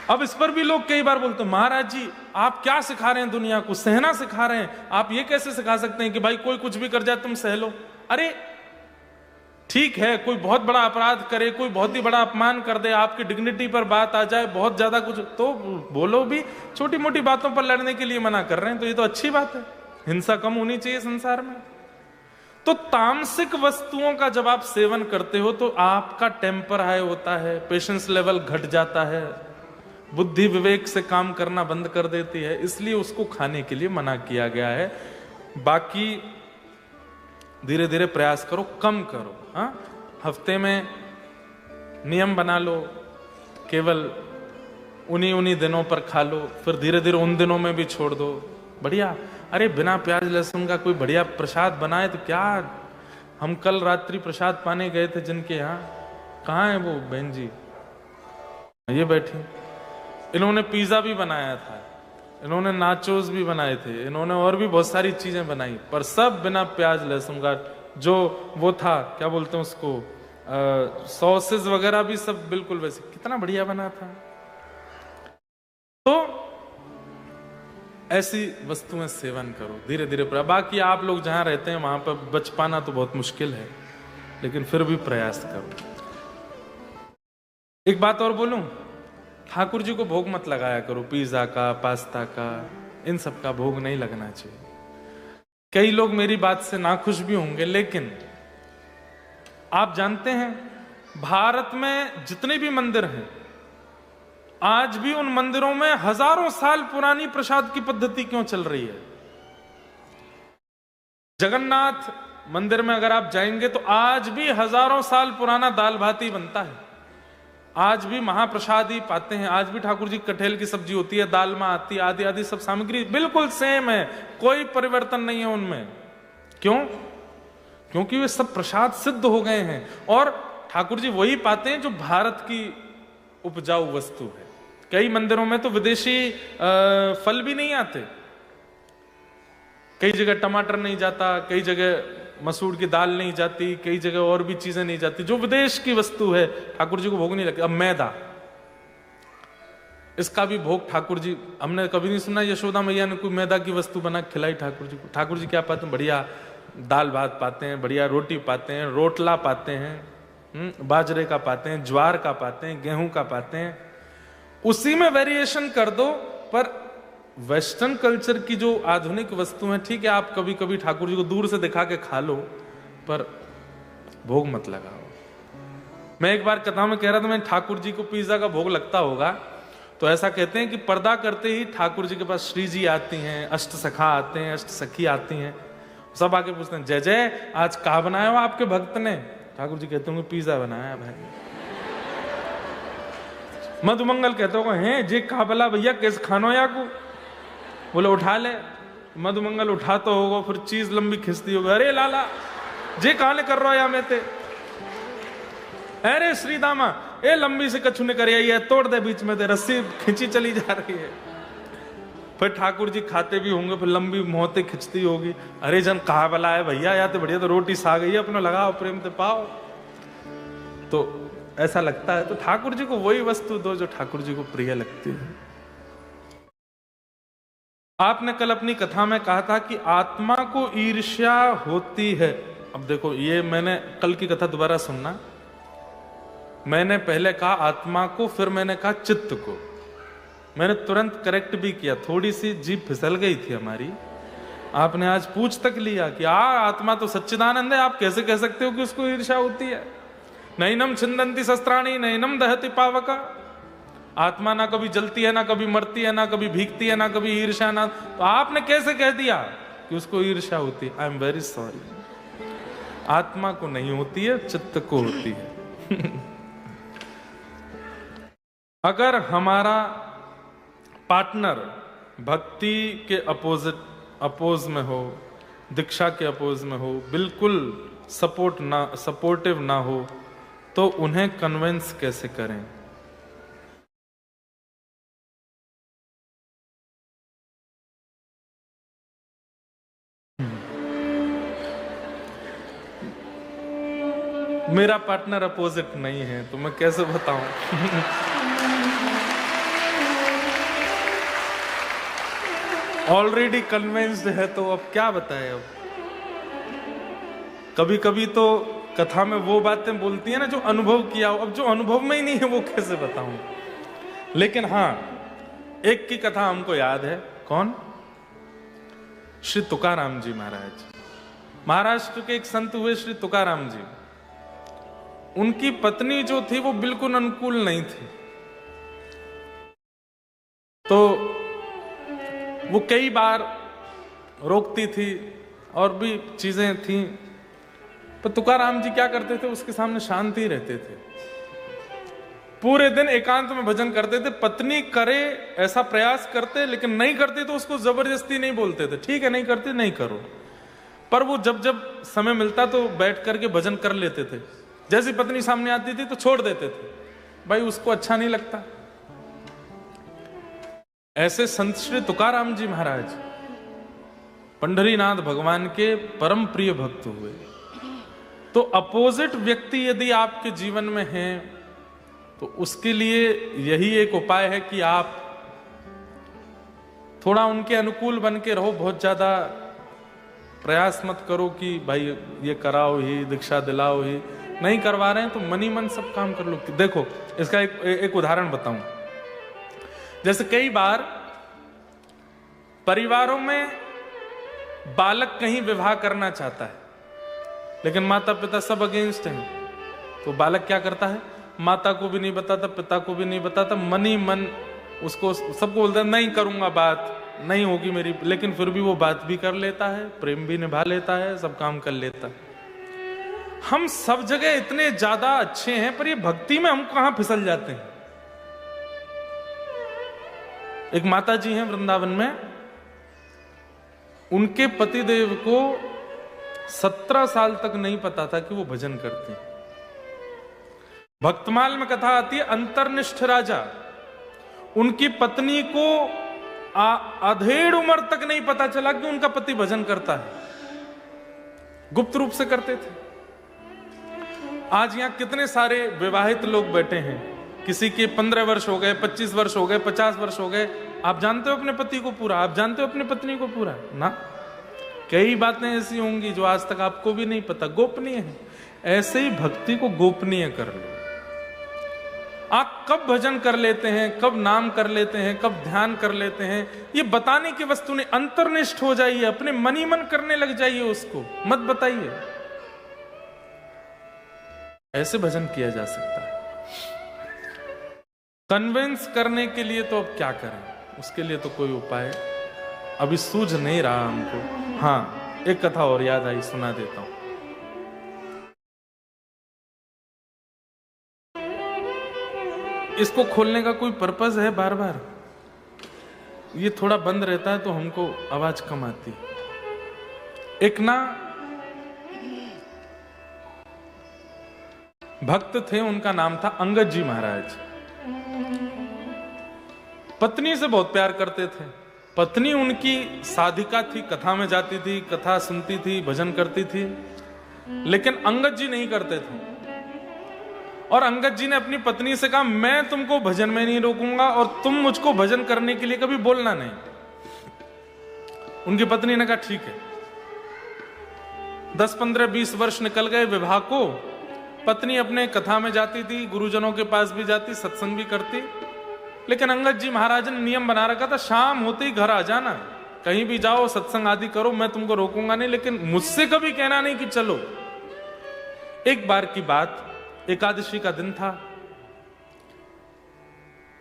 अब इस पर भी लोग कई बार बोलते हैं, महाराज जी आप क्या सिखा रहे हैं दुनिया को? सहना सिखा रहे हैं। आप ये कैसे सिखा सकते हैं कि भाई कोई कुछ भी कर जाए तुम सह लो? अरे ठीक है, कोई बहुत बड़ा अपराध करे, कोई बहुत ही बड़ा अपमान कर दे, आपकी डिग्निटी पर बात आ जाए, बहुत ज्यादा कुछ, तो बोलो भी। छोटी मोटी बातों पर लड़ने के लिए मना कर रहे हैं, तो ये तो अच्छी बात है, हिंसा कम होनी चाहिए संसार में। तो तामसिक वस्तुओं का जब आप सेवन करते हो तो आपका टेम्पर हाई होता है, पेशेंस लेवल घट जाता है, बुद्धि विवेक से काम करना बंद कर देती है, इसलिए उसको खाने के लिए मना किया गया है। बाकी धीरे धीरे प्रयास करो, कम करो। हाँ, हफ्ते में नियम बना लो, केवल उन्हीं दिनों पर खा लो, फिर धीरे धीरे उन दिनों में भी छोड़ दो। बढ़िया। अरे बिना प्याज लहसुन का कोई बढ़िया प्रसाद बनाए तो क्या। हम कल रात्रि प्रसाद पाने गए थे जिनके यहाँ, कहाँ है वो बहन जी, ये बैठी, इन्होंने पिज्जा भी बनाया था, इन्होंने नाचोस भी बनाए थे, इन्होंने और भी बहुत सारी चीजें बनाई, पर सब बिना प्याज लहसुन का। जो वो था, क्या बोलते हैं उसको, सॉसेस वगैरह भी सब बिल्कुल वैसे, कितना बढ़िया बना था। तो ऐसी वस्तुएं सेवन करो धीरे धीरे। बाकी आप लोग जहां रहते हैं वहां पर बच पाना तो बहुत मुश्किल है, लेकिन फिर भी प्रयास करो। एक बात और बोलूं, ठाकुर जी को भोग मत लगाया करो, पिज्जा का, पास्ता का, इन सब का भोग नहीं लगना चाहिए। कई लोग मेरी बात से नाखुश भी होंगे, लेकिन आप जानते हैं भारत में जितने भी मंदिर हैं, आज भी उन मंदिरों में हजारों साल पुरानी प्रसाद की पद्धति क्यों चल रही है। जगन्नाथ मंदिर में अगर आप जाएंगे तो आज भी हजारों साल पुराना दाल भात ही बनता है, आज भी महाप्रसाद ही पाते हैं, आज भी ठाकुर जी कटहल की सब्जी होती है, दाल में आती, आदि आदि सब सामग्री बिल्कुल सेम है, कोई परिवर्तन नहीं है उनमें। क्यों? क्योंकि वे सब प्रसाद सिद्ध हो गए हैं और ठाकुर जी वही पाते हैं जो भारत की उपजाऊ वस्तु है। कई मंदिरों में तो विदेशी फल भी नहीं आते, कई जगह टमाटर नहीं जाता, कई जगह मसूर की दाल नहीं जाती, कई जगह और भी चीजें नहीं जाती जो विदेश की वस्तु है, ठाकुर जी को भोग नहीं लगता। अब मैदा, इसका भी भोग ठाकुर जी, हमने कभी नहीं सुना यशोदा मैया ने कोई मैदा की वस्तु बना खिलाई ठाकुर जी को। ठाकुर जी क्या पाते हैं? बढ़िया दाल भात पाते हैं, बढ़िया रोटी पाते हैं, रोटला पाते हैं, बाजरे का पाते हैं, ज्वार का पाते हैं, गेहूं का पाते हैं। उसी में वेरिएशन कर दो, पर वेस्टर्न कल्चर की जो आधुनिक वस्तु है, ठीक है आप कभी कभी ठाकुर जी को दूर से दिखा के खा लो, पर भोग मत लगाओ। मैं एक बार कथा में कह रहा था, मैं ठाकुर जी को पिज्जा का भोग लगता होगा, तो ऐसा कहते हैं कि पर्दा करते ही ठाकुर जी के पास श्री जी आती हैं, अष्ट सखा आते हैं, अष्ट सखी आती हैं, सब आके पूछते हैं जय जय आज कहा बनाया हो आपके भक्त ने? ठाकुर जी कहते होंगे पिज्जा बनाया भाई। मधुमंगल कहते हो हैं जे कहा भला भैया कैसे खानो या को? बोले उठा ले। मधुमंगल उठा तो होगा, फिर चीज लंबी खिंचती होगी, अरे लाला जे कहा कर रहा या मैं ते, अरे श्रीदामा ए लंबी से कछु ने करे है, तोड़ दे बीच में, दे रस्सी खींची चली जा रही है। फिर ठाकुर जी खाते भी होंगे, फिर लंबी मोहते खिंचती होगी, अरे जन कहा भला है भैया, या तो बढ़िया तो रोटी सा गई है, अपना लगाओ प्रेम से पाओ। तो ऐसा लगता है, तो ठाकुर जी को वही वस्तु दो जो ठाकुर जी को प्रिय लगती है। आपने कल अपनी कथा में कहा था कि आत्मा को ईर्ष्या होती है। अब देखो, ये मैंने कल की कथा दोबारा सुनना, मैंने पहले कहा आत्मा को, फिर मैंने कहा चित्त को। मैंने तुरंत करेक्ट भी किया, थोड़ी सी जीभ फिसल गई थी हमारी। आपने आज पूछ तक लिया कि आत्मा तो सच्चिदानंद है, आप कैसे कह सकते हो कि उसको ईर्ष्या होती है? नैनम छिंदंती शस्त्राणी नैनम दहति पावका। आत्मा ना कभी जलती है, ना कभी मरती है, ना कभी भीगती है, ना कभी ईर्ष्या, ना, तो आपने कैसे कह दिया कि उसको ईर्ष्या होती है? आई एम वेरी सॉरी, आत्मा को नहीं होती है, चित्त को होती है। अगर हमारा पार्टनर भक्ति के अपोज में हो, दीक्षा के अपोज में हो, बिल्कुल सपोर्टिव ना हो, तो उन्हें कन्विंस कैसे करें? मेरा पार्टनर अपोजिट नहीं है, तो मैं कैसे बताऊं? ऑलरेडी कन्विंस्ड है, तो अब क्या बताएं? अब कभी कभी तो कथा में वो बातें बोलती है ना जो अनुभव किया हो, अब जो अनुभव में ही नहीं है वो कैसे बताऊं? लेकिन हाँ, एक की कथा हमको याद है। कौन? श्री तुकाराम जी महाराज। महाराष्ट्र के एक संत हुए श्री तुकाराम जी। उनकी पत्नी जो थी वो बिल्कुल अनुकूल नहीं थी, तो वो कई बार रोकती थी और भी चीजें थी, पर तुकाराम जी क्या करते थे, उसके सामने शांति रहते थे, पूरे दिन एकांत में भजन करते थे। पत्नी करे ऐसा प्रयास करते, लेकिन नहीं करती तो उसको जबरदस्ती नहीं बोलते थे, ठीक है नहीं करती नहीं करो, पर वो जब जब समय मिलता तो बैठ करके भजन कर लेते थे। जैसी पत्नी सामने आती थी तो छोड़ देते थे, भाई उसको अच्छा नहीं लगता। ऐसे संत श्री तुकाराम जी महाराज पंढरीनाथ भगवान के परम प्रिय भक्त हुए। तो अपोजिट व्यक्ति यदि आपके जीवन में है तो उसके लिए यही एक उपाय है कि आप थोड़ा उनके अनुकूल बन के रहो। बहुत ज्यादा प्रयास मत करो कि भाई ये कराओ ही, दीक्षा दिलाओ ही। नहीं करवा रहे हैं तो मन ही मन सब काम कर लो। देखो इसका एक उदाहरण बताऊं। जैसे कई बार परिवारों में बालक कहीं विवाह करना चाहता है लेकिन माता पिता सब अगेंस्ट हैं, तो बालक क्या करता है, माता को भी नहीं बताता, पिता को भी नहीं बताता, मन ही मन उसको सबको बोलता है नहीं करूंगा, बात नहीं होगी मेरी, लेकिन फिर भी वो बात भी कर लेता है, प्रेम भी निभा लेता है, सब काम कर लेता है। हम सब जगह इतने ज्यादा अच्छे हैं पर ये भक्ति में हम कहां फिसल जाते हैं। एक माता जी हैं वृंदावन में, उनके पतिदेव को 17 साल तक नहीं पता था कि वो भजन करते हैं। भक्तमाल में कथा आती है, अंतर्निष्ठ राजा, उनकी पत्नी को अधेड़ उम्र तक नहीं पता चला कि उनका पति भजन करता है, गुप्त रूप से करते थे। आज यहां कितने सारे विवाहित लोग बैठे हैं, किसी के 15 वर्ष हो गए, 25 वर्ष हो गए, 50 वर्ष हो गए, आप जानते हो अपने पति को पूरा, आप जानते हो अपनी पत्नी को पूरा ना। कई बातें ऐसी होंगी जो आज तक आपको भी नहीं पता, गोपनीय है। ऐसे ही भक्ति को गोपनीय कर लो। आप कब भजन कर लेते हैं, कब नाम कर लेते हैं, कब ध्यान कर लेते हैं, ये बताने की वस्तु नहीं। अंतर्निष्ठ हो जाइए, अपने मन ही मन करने लग जाइए, उसको मत बताइए। ऐसे भजन किया जा सकता है। कन्विंस करने के लिए तो अब क्या करें, उसके लिए तो कोई उपाय अभी सूझ नहीं रहा हमको। हाँ, एक कथा और याद आई, सुना देता हूं। इसको खोलने का कोई पर्पस है, बार बार ये थोड़ा बंद रहता है तो हमको आवाज कम आती है। एक ना भक्त थे, उनका नाम था अंगद जी महाराज। पत्नी से बहुत प्यार करते थे। पत्नी उनकी साधिका थी, कथा में जाती थी, कथा सुनती थी, भजन करती थी, लेकिन अंगद जी नहीं करते थे। और अंगद जी ने अपनी पत्नी से कहा, मैं तुमको भजन में नहीं रोकूंगा और तुम मुझको भजन करने के लिए कभी बोलना नहीं। उनकी पत्नी ने कहा ठीक है। 10, 15, 20 वर्ष निकल गए विवाह को। पत्नी अपने कथा में जाती थी, गुरुजनों के पास भी जाती, सत्संग भी करती, लेकिन अंगद जी महाराज ने नियम बना रखा था, शाम होते ही घर आ जाना, कहीं भी जाओ सत्संग आदि करो, मैं तुमको रोकूंगा नहीं, लेकिन मुझसे कभी कहना नहीं कि चलो। एक बार की बात, एकादशी का दिन था।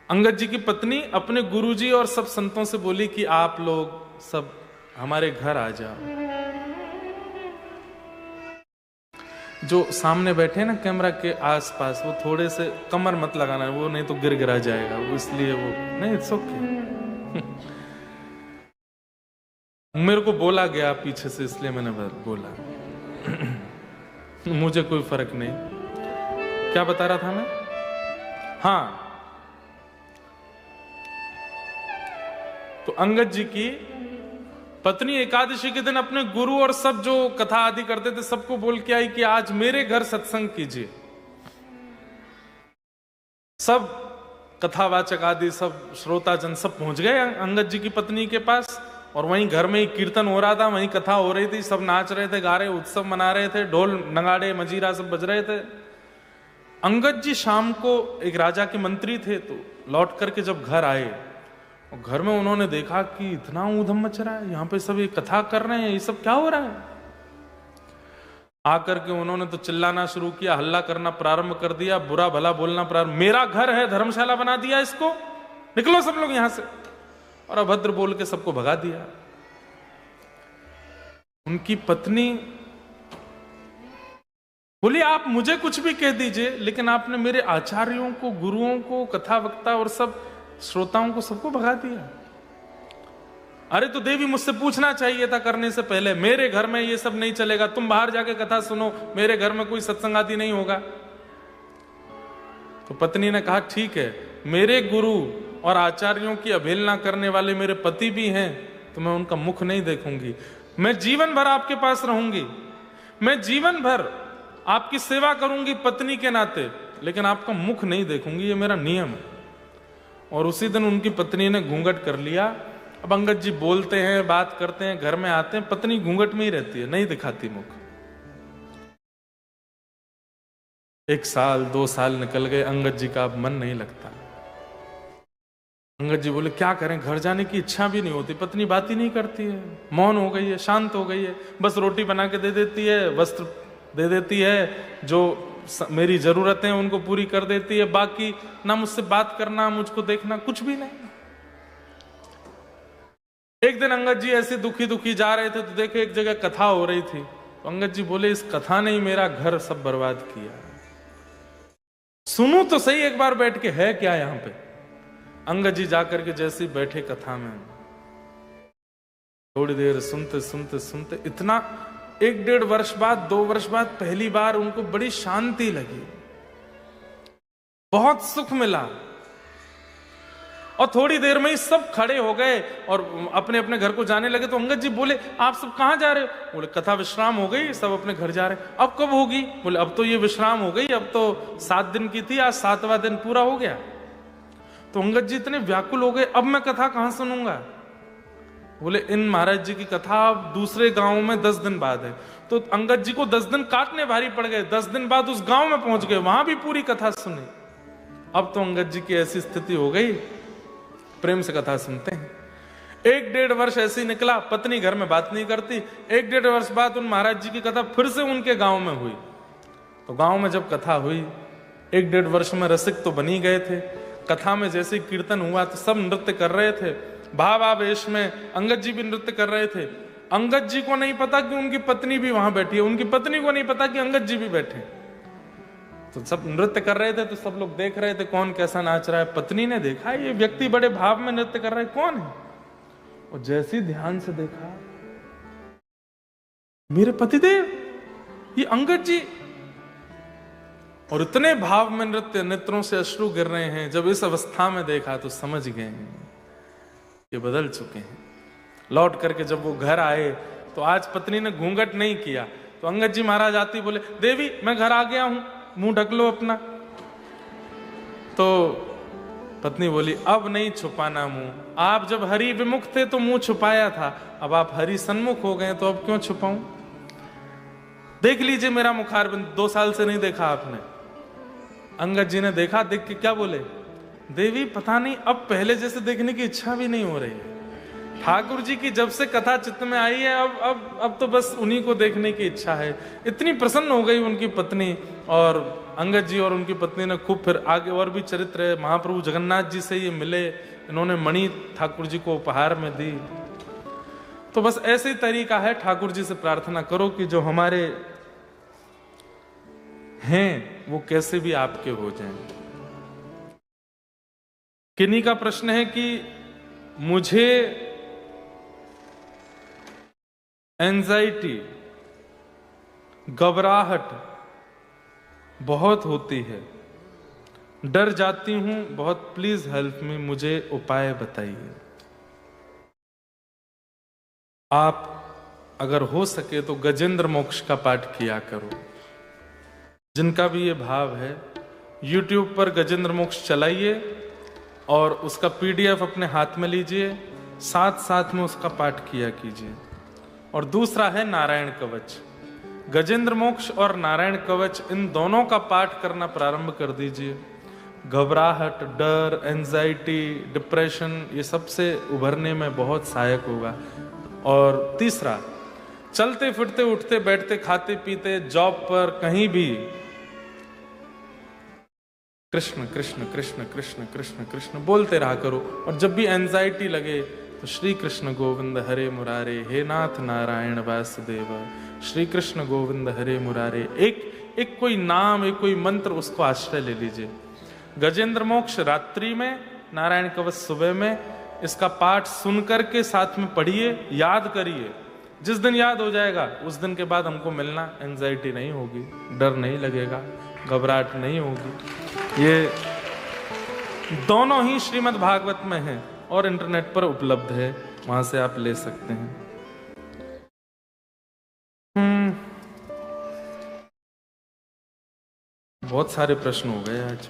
अंगद जी की पत्नी अपने गुरुजी और सब संतों से बोली कि आप लोग सब हमारे घर आ जाओ। जो सामने बैठे ना कैमरा के आसपास, वो थोड़े से कमर मत लगाना, वो नहीं तो गिर गिरा जाएगा, वो इसलिए वो नहीं, इट्स ओके। मेरे को बोला गया पीछे से, इसलिए मैंने बोला। मुझे कोई फर्क नहीं। क्या बता रहा था मैं? हाँ, तो अंगद जी की पत्नी एकादशी के दिन अपने गुरु और सब जो कथा आदि करते थे सबको बोल के आई कि आज मेरे घर सत्संग कीजिए। सब कथावाचक आदि सब श्रोताजन सब पहुंच गए अंगद जी की पत्नी के पास, और वहीं घर में ही कीर्तन हो रहा था, वहीं कथा हो रही थी, सब नाच रहे थे, गा रहे, उत्सव मना रहे थे, ढोल नगाड़े मजीरा सब बज रहे थे। अंगद जी शाम को, एक राजा के मंत्री थे, तो लौट करके जब घर आए, और घर में उन्होंने देखा कि इतना ऊधम मच रहा है, यहाँ पे सब ये कथा कर रहे हैं, ये सब क्या हो रहा है। आकर के उन्होंने तो चिल्लाना शुरू किया, हल्ला करना प्रारंभ कर दिया, बुरा भला बोलना प्रारंभ, मेरा घर है, धर्मशाला बना दिया इसको, निकलो सब लोग यहां से, और अभद्र बोल के सबको भगा दिया। उनकी पत्नी बोली, आप मुझे कुछ भी कह दीजिए, लेकिन आपने मेरे आचार्यों को, गुरुओं को, कथा वक्ता और सब श्रोताओं को सबको भगा दिया। अरे तो देवी, मुझसे पूछना चाहिए था करने से पहले, मेरे घर में ये सब नहीं चलेगा, तुम बाहर जाके कथा सुनो, मेरे घर में कोई सत्संग आदि नहीं होगा। तो पत्नी ने कहा ठीक है, मेरे गुरु और आचार्यों की अवहेलना करने वाले मेरे पति भी हैं, तो मैं उनका मुख नहीं देखूंगी, मैं जीवन भर आपके पास रहूंगी, मैं जीवन भर आपकी सेवा करूंगी पत्नी के नाते, लेकिन आपका मुख नहीं देखूंगी, ये मेरा नियम है। और उसी दिन उनकी पत्नी ने घूंघट कर लिया। अब अंगद जी बोलते हैं, बात करते हैं, घर में आते हैं, पत्नी घूंघट में ही रहती है, नहीं दिखाती मुख। 1 साल 2 साल निकल गए, अंगद जी का अब मन नहीं लगता। अंगद जी बोले क्या करें, घर जाने की इच्छा भी नहीं होती, पत्नी बात ही नहीं करती है, मौन हो गई है, शांत हो गई है, बस रोटी बना के दे देती है, वस्त्र दे देती है, जो मेरी जरूरतें हैं उनको पूरी कर देती है, बाकी ना मुझसे बात करना, मुझको देखना, कुछ भी नहीं। एक दिन अंगद जी ऐसे दुखी दुखी जा रहे थे तो देखे एक जगह कथा हो रही थी। तो अंगद जी बोले इस कथा ने ही मेरा घर सब बर्बाद किया, सुनूं तो सही एक बार बैठ के, है क्या यहां पे। अंगद जी जाकर के जैसे ही बैठे कथा में, थोड़ी देर सुनते सुनते सुनते, इतना 1-1.5 वर्ष बाद 2 वर्ष बाद पहली बार उनको बड़ी शांति लगी, बहुत सुख मिला। और थोड़ी देर में ही सब खड़े हो गए और अपने अपने घर को जाने लगे। तो अंगद जी बोले आप सब कहां जा रहे हो? बोले कथा विश्राम हो गई, सब अपने घर जा रहे। अब कब होगी? बोले अब तो ये विश्राम हो गई, अब तो 7 दिन की थी, आज 7वां दिन पूरा हो गया। तो अंगद जी इतने व्याकुल हो गए, अब मैं कथा कहां सुनूंगा? बोले इन महाराज जी की कथा अब दूसरे गांव में 10 दिन बाद है। तो अंगद जी को 10 दिन काटने भारी पड़ गए। 10 दिन बाद उस गांव में पहुंच गए, वहां भी पूरी कथा सुनी। अब तो अंगद जी की ऐसी स्थिति हो गई, प्रेम से कथा सुनते हैं। 1-1.5 वर्ष ऐसे ही निकला, पत्नी घर में बात नहीं करती। 1-1.5 वर्ष बाद उन महाराज जी की कथा फिर से उनके गांव में हुई। तो गांव में जब कथा हुई, 1-1.5 वर्ष में रसिक तो बनी गए थे। कथा में जैसे कीर्तन हुआ तो सब नृत्य कर रहे थे, भावावेश में अंगद जी भी नृत्य कर रहे थे। अंगद जी को नहीं पता कि उनकी पत्नी भी वहां बैठी है, उनकी पत्नी को नहीं पता कि अंगद जी भी बैठे। तो सब नृत्य कर रहे थे, तो सब लोग देख रहे थे कौन कैसा नाच रहा है। पत्नी ने देखा ये व्यक्ति बड़े भाव में नृत्य कर रहा है, कौन है? और जैसे ही ध्यान से देखा, मेरे पतिदेव, ये अंगद जी। और इतने भाव में नृत्य, नेत्रों से अश्रु गिर रहे हैं। जब इस अवस्था में देखा तो समझ गए हैं ये बदल चुके हैं। लौट करके जब वो घर आए तो आज पत्नी ने घूंघट नहीं किया। तो अंगद जी महाराज आती बोले देवी मैं घर आ गया हूं, मुंह ढक लो अपना। तो पत्नी बोली अब नहीं छुपाना मुंह, आप जब हरि विमुख थे तो मुंह छुपाया था, अब आप हरि सन्मुख हो गए तो अब क्यों छुपाऊं? देख लीजिए मेरा मुखारबिंद, 2 साल से नहीं देखा आपने। अंगद जी ने देखा, देख के क्या बोले, देवी पता नहीं अब पहले जैसे देखने की इच्छा भी नहीं हो रही है। ठाकुर जी की जब से कथा चित्त में आई है, अब तो बस उन्हीं को देखने की इच्छा है। इतनी प्रसन्न हो गई उनकी पत्नी। और अंगद जी और उनकी पत्नी ने खूब फिर आगे और भी चरित्र है। महाप्रभु जगन्नाथ जी से ये मिले, इन्होंने मणि ठाकुर जी को उपहार में दी। तो बस ऐसे ही तरीका है, ठाकुर जी से प्रार्थना करो कि जो हमारे हैं वो कैसे भी आपके हो जाएं। किन्हीं का प्रश्न है कि मुझे एंजाइटी, घबराहट बहुत होती है, डर जाती हूं बहुत, प्लीज हेल्प मी, मुझे उपाय बताइए। आप अगर हो सके तो गजेंद्र मोक्ष का पाठ किया करो। जिनका भी ये भाव है, YouTube पर गजेंद्र मोक्ष चलाइए और उसका PDF अपने हाथ में लीजिए, साथ साथ में उसका पाठ किया कीजिए। और दूसरा है नारायण कवच। गजेंद्र मोक्ष और नारायण कवच, इन दोनों का पाठ करना प्रारंभ कर दीजिए। घबराहट, डर, एंजाइटी, डिप्रेशन, ये सबसे उभरने में बहुत सहायक होगा। और तीसरा, चलते फिरते उठते बैठते खाते पीते जॉब पर कहीं भी कृष्ण कृष्ण कृष्ण कृष्ण कृष्ण कृष्ण बोलते रहा करो। और जब भी एंजाइटी लगे तो श्री कृष्ण गोविंद हरे मुरारे, हे नाथ नारायण वासुदेव, श्री कृष्ण गोविंद हरे मुरारे, एक कोई नाम, एक कोई मंत्र, उसको आश्रय ले लीजिए। गजेंद्र मोक्ष रात्रि में, नारायण कवच सुबह में। इसका पाठ सुन करके साथ में पढ़िए, याद करिए। जिस दिन याद हो जाएगा उस दिन के बाद हमको मिलना, एंजाइटी नहीं होगी, डर नहीं लगेगा, घबराहट नहीं होगी। ये दोनों ही श्रीमद् भागवत में है और इंटरनेट पर उपलब्ध है, वहां से आप ले सकते हैं। बहुत सारे प्रश्न हो गए आज।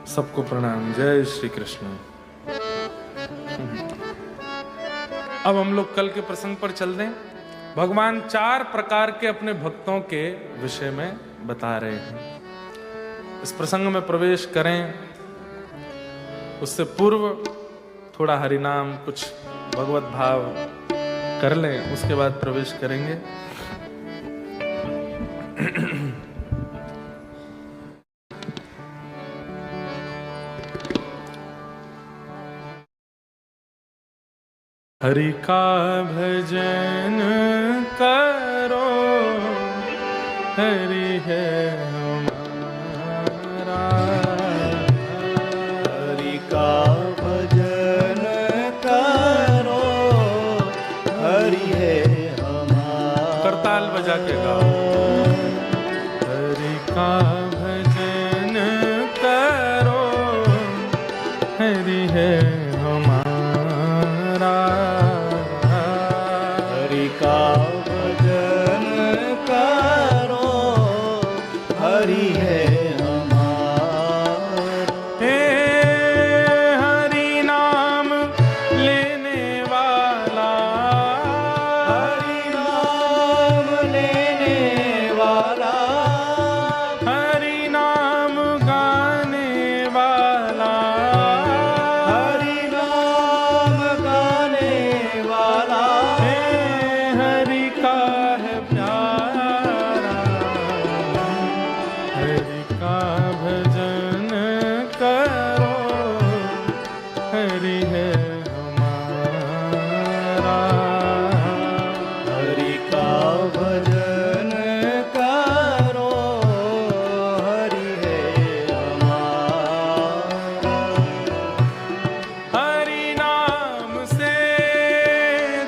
सबको प्रणाम, जय श्री कृष्ण। अब हम लोग कल के प्रसंग पर चल दें। भगवान 4 प्रकार के अपने भक्तों के विषय में बता रहे हैं। इस प्रसंग में प्रवेश करें उससे पूर्व थोड़ा हरिनाम, कुछ भगवत भाव कर लें, उसके बाद प्रवेश करेंगे। हरि का भजन करो, हरि है हमारा। हरि का भजन करो, हरि है हमारा। करताल बजा के गाओ। हरि का भजन करो, हरि है हमारा। हरि का भजन करो, हरि है हमारा। हे हरि नाम लेने वाला, हरि नाम लेने वाला, हरि नाम गाने वाला, हरि नाम गाने वाला। हे हरि का है प्यारा। हरि का भजन करो, हरि है हमारा। हरि का भजन करो, हरि है हमारा। हरि नाम से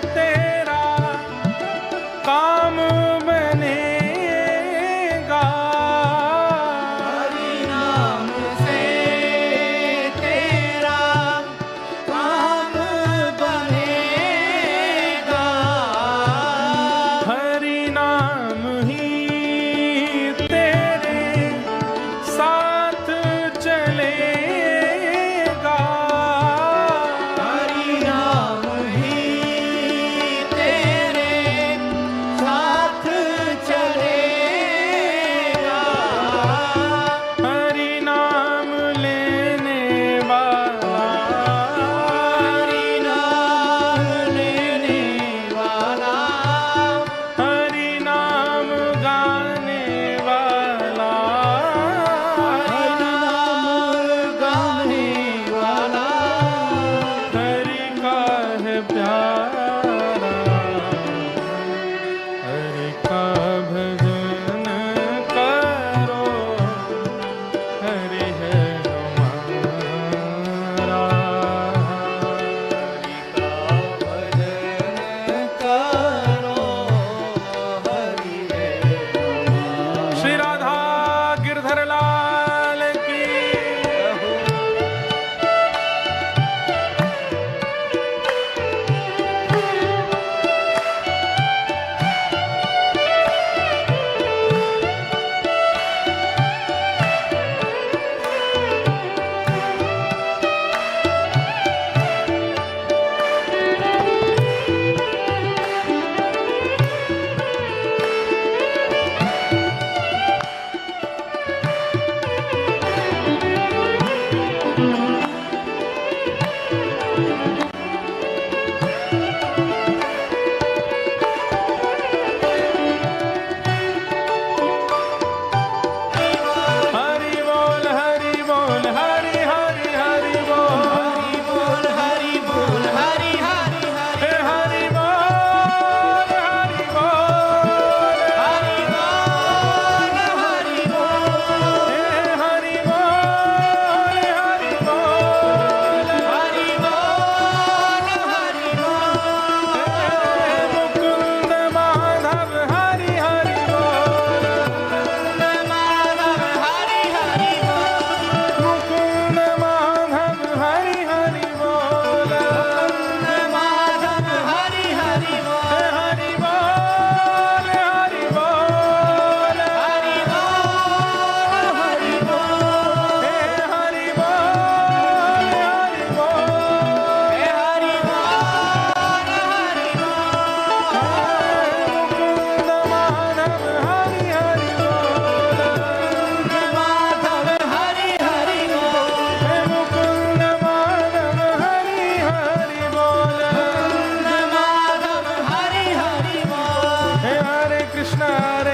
तेरा काम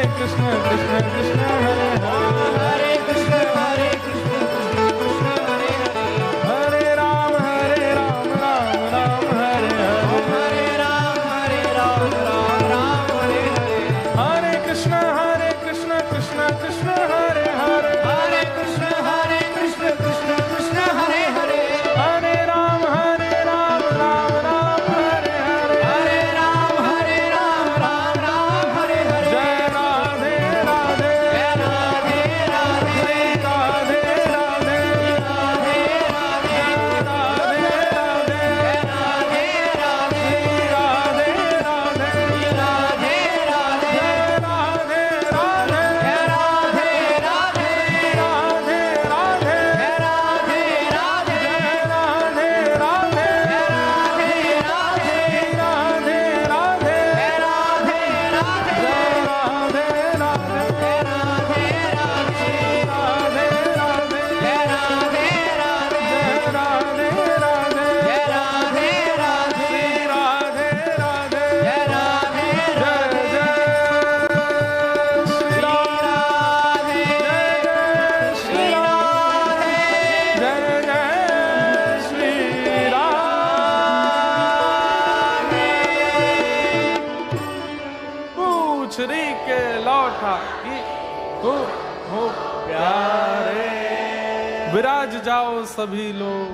कृष्ण कृष्ण कृष्ण हरे हरे, हरे कृष्ण कृष्ण कृष्ण हरे हरे, हरे राम राम राम हरे हरे, हरे राम राम राम हरे हरे, हरे कृष्ण कृष्ण कृष्ण हरे हरे, हरे कृष्ण कृष्ण कृष्ण हरे हरे, हरे राम राम राम हरे हरे, हरे राम राम हरे हरे, जय राधे राधे, जय राधे राधे, राधे राधे, राधे राधे, राधे राधे, राधे राधे, राधे राधे, राधे राधे, जय राधे राधे, जय राधे राधे, राधे राधे, जय राधे राधे, जय राधे राधे, राधे राधे, राधे राधे, जय राधे राधे, जय राधे राधे, जय राधे राधे, राधे राधे, जय राधे राधे, जय राधे राधे, जय राधे राधे, राधे राधे, जय राधे राधे, जय श्री राम, राधे श्री राम, जय श्री राम। पूछ री के लौटा की हो प्यारे, विराज जाओ सभी लोग,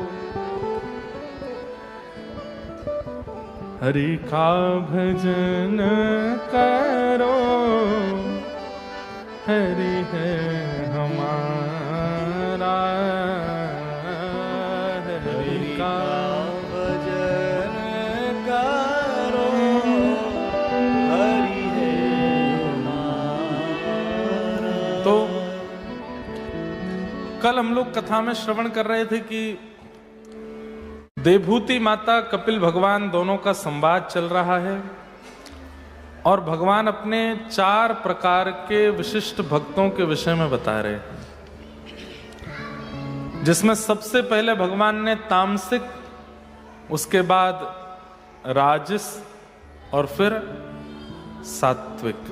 हरि का भजन करो, हरि है हमारा, हरि का भजन करो, हरि है हमारा। तो कल हम लोग कथा में श्रवण कर रहे थे कि देवभूति माता कपिल भगवान दोनों का संवाद चल रहा है और भगवान अपने 4 प्रकार के विशिष्ट भक्तों के विषय में बता रहे हैं, जिसमें सबसे पहले भगवान ने तामसिक, उसके बाद राजस और फिर सात्विक।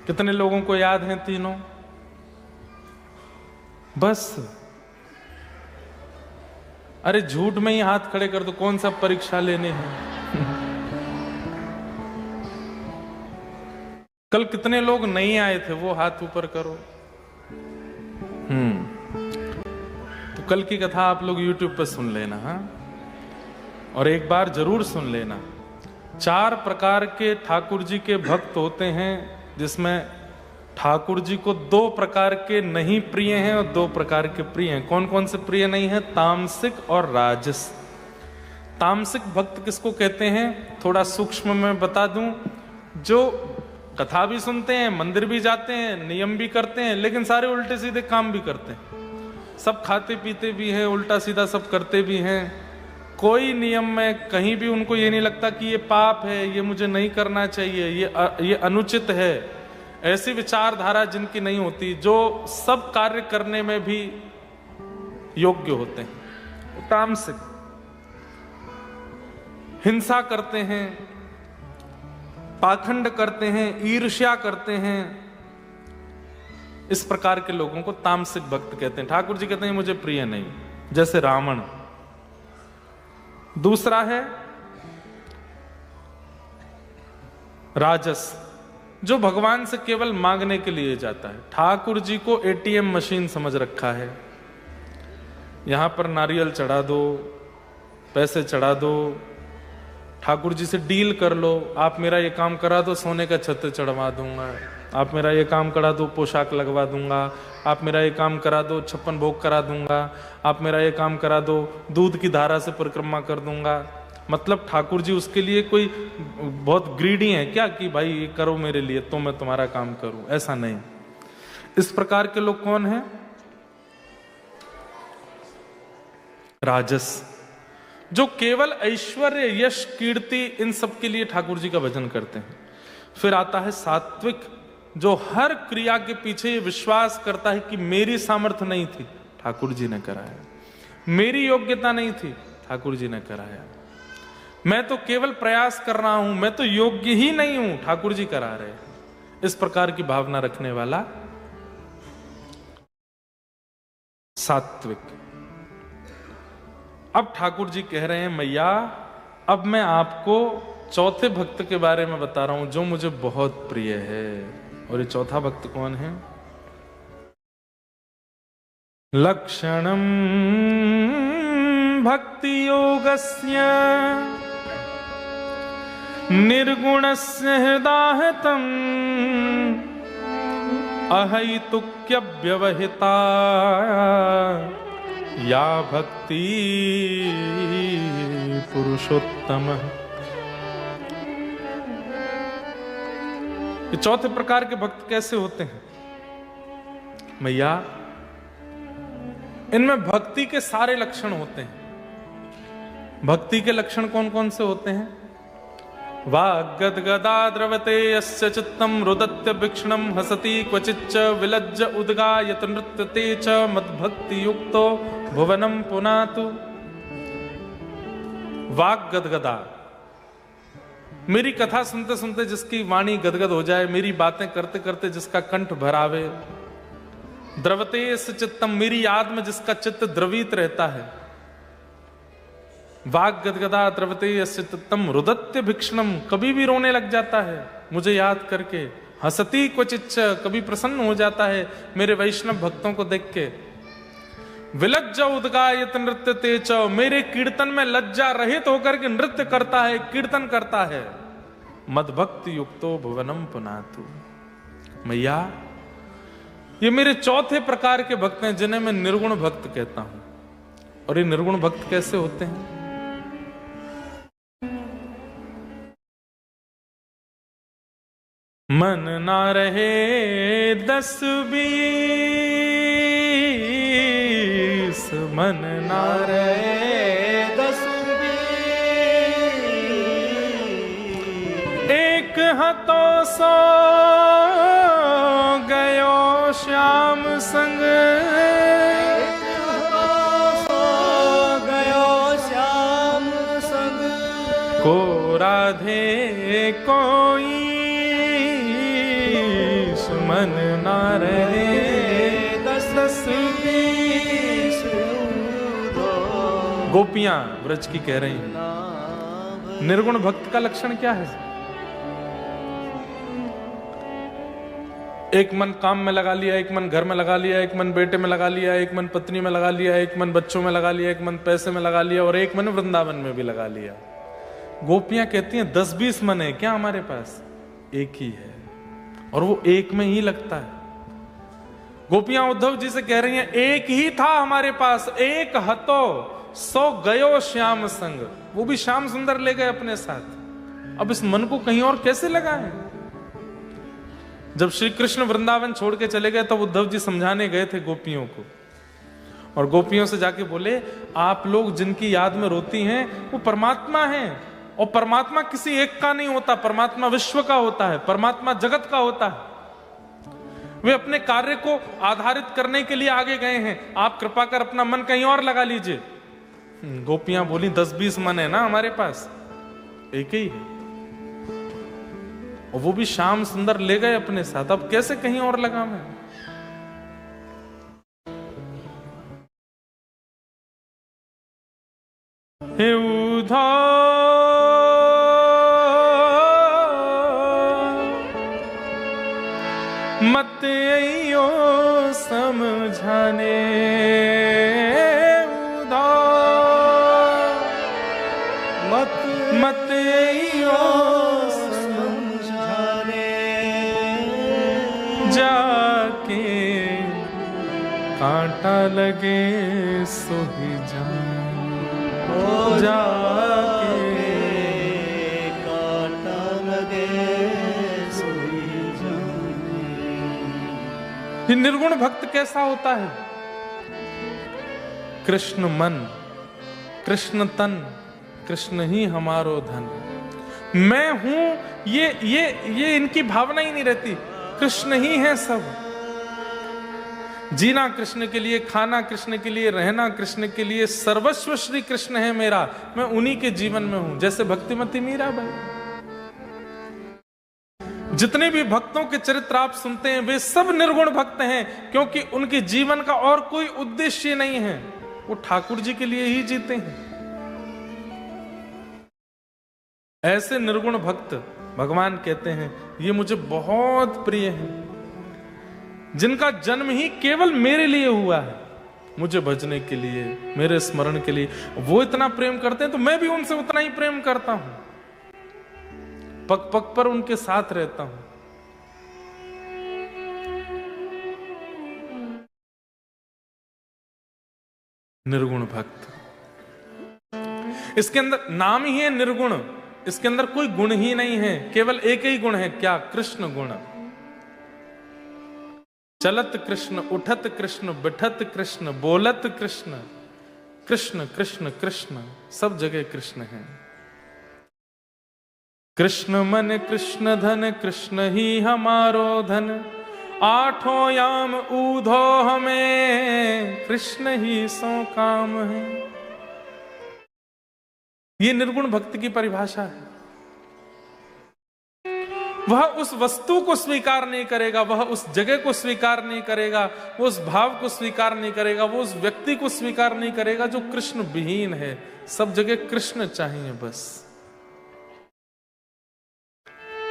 कितने लोगों को याद हैं तीनों? बस अरे झूठ में ही हाथ खड़े कर दो, कौन सा परीक्षा लेने हैं। कल कितने लोग नहीं आए थे वो हाथ ऊपर करो। तो कल की कथा आप लोग YouTube पर सुन लेना, हाँ, और एक बार जरूर सुन लेना। 4 प्रकार के ठाकुर जी के भक्त होते हैं, जिसमें ठाकुर जी को 2 प्रकार के नहीं प्रिय हैं और 2 प्रकार के प्रिय हैं। कौन कौन से प्रिय नहीं है? तामसिक और राजस। तामसिक भक्त किसको कहते हैं थोड़ा सूक्ष्म में बता दूं, जो कथा भी सुनते हैं, मंदिर भी जाते हैं, नियम भी करते हैं, लेकिन सारे उल्टे सीधे काम भी करते हैं। सब खाते पीते भी हैं, उल्टा सीधा सब करते भी हैं। कोई नियम में कहीं भी उनको ये नहीं लगता कि ये पाप है, ये मुझे नहीं करना चाहिए, ये अनुचित है। ऐसी विचारधारा जिनकी नहीं होती, जो सब कार्य करने में भी योग्य होते हैं। तामसिक हिंसा करते हैं, पाखंड करते हैं, ईर्ष्या करते हैं। इस प्रकार के लोगों को तामसिक भक्त कहते हैं। ठाकुर जी कहते हैं मुझे प्रिय नहीं, जैसे रावण। दूसरा है राजस, जो भगवान से केवल मांगने के लिए जाता है। ठाकुर जी को ATM मशीन समझ रखा है। यहां पर नारियल चढ़ा दो, पैसे चढ़ा दो, ठाकुर जी से डील कर लो। आप मेरा ये काम करा दो, सोने का छत्र चढ़वा दूंगा। आप मेरा ये काम करा दो, पोशाक लगवा दूंगा। आप मेरा ये काम करा दो, 56 भोग करा दूंगा। आप मेरा ये काम करा दो, दूध की धारा से परिक्रमा कर दूंगा। मतलब ठाकुर जी उसके लिए कोई बहुत ग्रीडी है क्या कि भाई ये करो मेरे लिए तो मैं तुम्हारा काम करूं? ऐसा नहीं। इस प्रकार के लोग कौन हैं? राजस, जो केवल ऐश्वर्य, यश, कीर्ति, इन सब के लिए ठाकुर जी का भजन करते हैं। फिर आता है सात्विक, जो हर क्रिया के पीछे ये विश्वास करता है कि मेरी सामर्थ्य नहीं थी, ठाकुर जी ने कराया। मेरी योग्यता नहीं थी, ठाकुर जी ने कराया। मैं तो केवल प्रयास कर रहा हूं, मैं तो योग्य ही नहीं हूं, ठाकुर जी करा रहे। इस प्रकार की भावना रखने वाला सात्विक। अब ठाकुर जी कह रहे हैं मैया अब मैं आपको चौथे भक्त के बारे में बता रहा हूं जो मुझे बहुत प्रिय है। और ये चौथा भक्त कौन है? लक्षणम भक्ति योगस्य निर्गुणस्य हृदाहतम अहैतुक्य व्यवहिता या भक्ति पुरुषोत्तम। ये चौथे प्रकार के भक्त कैसे होते हैं मैया? इनमें भक्ति के सारे लक्षण होते हैं। भक्ति के लक्षण कौन कौन से होते हैं? वाग्गद्गदा द्रवते यस्य चित्तम रुदत्य भिक्षणम हसति क्वचिच्च विलज्ज उद्गायत नृत्यते च मद्भक्ति युक्तो भुवनम पुनातु। वाग्गद्गदा, मेरी कथा सुनते सुनते जिसकी वाणी गदगद हो जाए, मेरी बातें करते करते जिसका कंठ भरावे। द्रवते यस्य चित्तम, मेरी याद में जिसका चित्त द्रवित रहता है। वाग गदगदा द्रवते यस्य चित्तम रुदत्य भिक्षणम, कभी भी रोने लग जाता है मुझे याद करके। हसती क्वचिच्च, कभी प्रसन्न हो जाता है मेरे वैष्णव भक्तों को देख के। विलज्ज उद्गायत नृत्यते च, मेरे कीर्तन में लज्जा रहित होकर के नृत्य करता है, कीर्तन करता है। मद्भक्ति युक्तो भुवनम पुनातु। मैया ये मेरे चौथे प्रकार के भक्त हैं जिन्हें मैं निर्गुण भक्त कहता हूं। और ये निर्गुण भक्त कैसे होते हैं? मन ना रहे 10-20, मन ना रहे 10-20, एक हाथों सो गयो श्याम संग, सो गयो श्याम संग। को राधे कोई मन ना रहे 10-20। गोपियां व्रज की कह रही हैं निर्गुण भक्त का लक्षण क्या है? एक मन काम में लगा लिया, एक मन घर में लगा लिया, एक मन बेटे में लगा लिया, एक मन पत्नी में लगा लिया, एक मन बच्चों में लगा लिया, एक मन पैसे में लगा लिया और एक मन वृंदावन में भी लगा लिया। गोपियां कहती हैं 10-20 मन है क्या हमारे पास? एक ही है और वो एक में ही लगता है। गोपियां उद्धव जी से कह रही हैं एक ही था हमारे पास, एक हतो सो गयो श्याम संग, वो भी श्याम सुंदर ले गए अपने साथ। अब इस मन को कहीं और कैसे लगाएं? जब श्री कृष्ण वृंदावन छोड़ के चले गए तब उद्धव जी समझाने गए थे गोपियों को और गोपियों से जाके बोले आप लोग जिनकी याद में रोती हैं वो परमात्मा हैं और परमात्मा किसी एक का नहीं होता, परमात्मा विश्व का होता है, परमात्मा जगत का होता है। वे अपने कार्य को आधारित करने के लिए आगे गए हैं, आप कृपा कर अपना मन कहीं और लगा लीजिए। गोपियां बोली 10-20 मन है ना हमारे पास, एक ही है और वो भी श्याम सुंदर ले गए अपने साथ, अब कैसे कहीं और लगा मैं? हे उद्धव मत आइयो समझाने, उद्धव मत आइयो समझाने। जाके कांटा लगे सो ही जान, जाके कांटा लगे सो ही जाने। ये निर्गुण भक्त कैसा होता है? कृष्ण मन, कृष्ण तन, कृष्ण ही हमारो धन। मैं हूं ये इनकी भावना ही नहीं रहती, कृष्ण ही है सब। जीना कृष्ण के लिए, खाना कृष्ण के लिए, रहना कृष्ण के लिए, सर्वस्व श्री कृष्ण है मेरा, मैं उन्हीं के जीवन में हूं। जैसे भक्तिमती मीराबाई, जितने भी भक्तों के चरित्र आप सुनते हैं वे सब निर्गुण भक्त हैं, क्योंकि उनके जीवन का और कोई उद्देश्य नहीं है, वो ठाकुर जी के लिए ही जीते हैं। ऐसे निर्गुण भक्त भगवान कहते हैं ये मुझे बहुत प्रिय हैं, जिनका जन्म ही केवल मेरे लिए हुआ है, मुझे भजने के लिए, मेरे स्मरण के लिए। वो इतना प्रेम करते हैं तो मैं भी उनसे उतना ही प्रेम करता हूं, पग पग पर उनके साथ रहता हूं। निर्गुण भक्त, इसके अंदर नाम ही है निर्गुण, इसके अंदर कोई गुण ही नहीं है, केवल एक ही गुण है, क्या? कृष्ण गुण। चलत कृष्ण, उठत कृष्ण, बिठत कृष्ण, बोलत कृष्ण, कृष्ण कृष्ण कृष्ण, सब जगह कृष्ण है। कृष्ण मन कृष्ण धन, कृष्ण ही हमारो धन, आठों याम ऊधो हमें, कृष्ण ही सो काम है। ये निर्गुण भक्ति की परिभाषा है। वह उस वस्तु को स्वीकार नहीं करेगा, वह उस जगह को स्वीकार नहीं करेगा, वो उस भाव को स्वीकार नहीं करेगा, वो उस व्यक्ति को स्वीकार नहीं करेगा जो कृष्ण विहीन है। सब जगह कृष्ण चाहिए बस।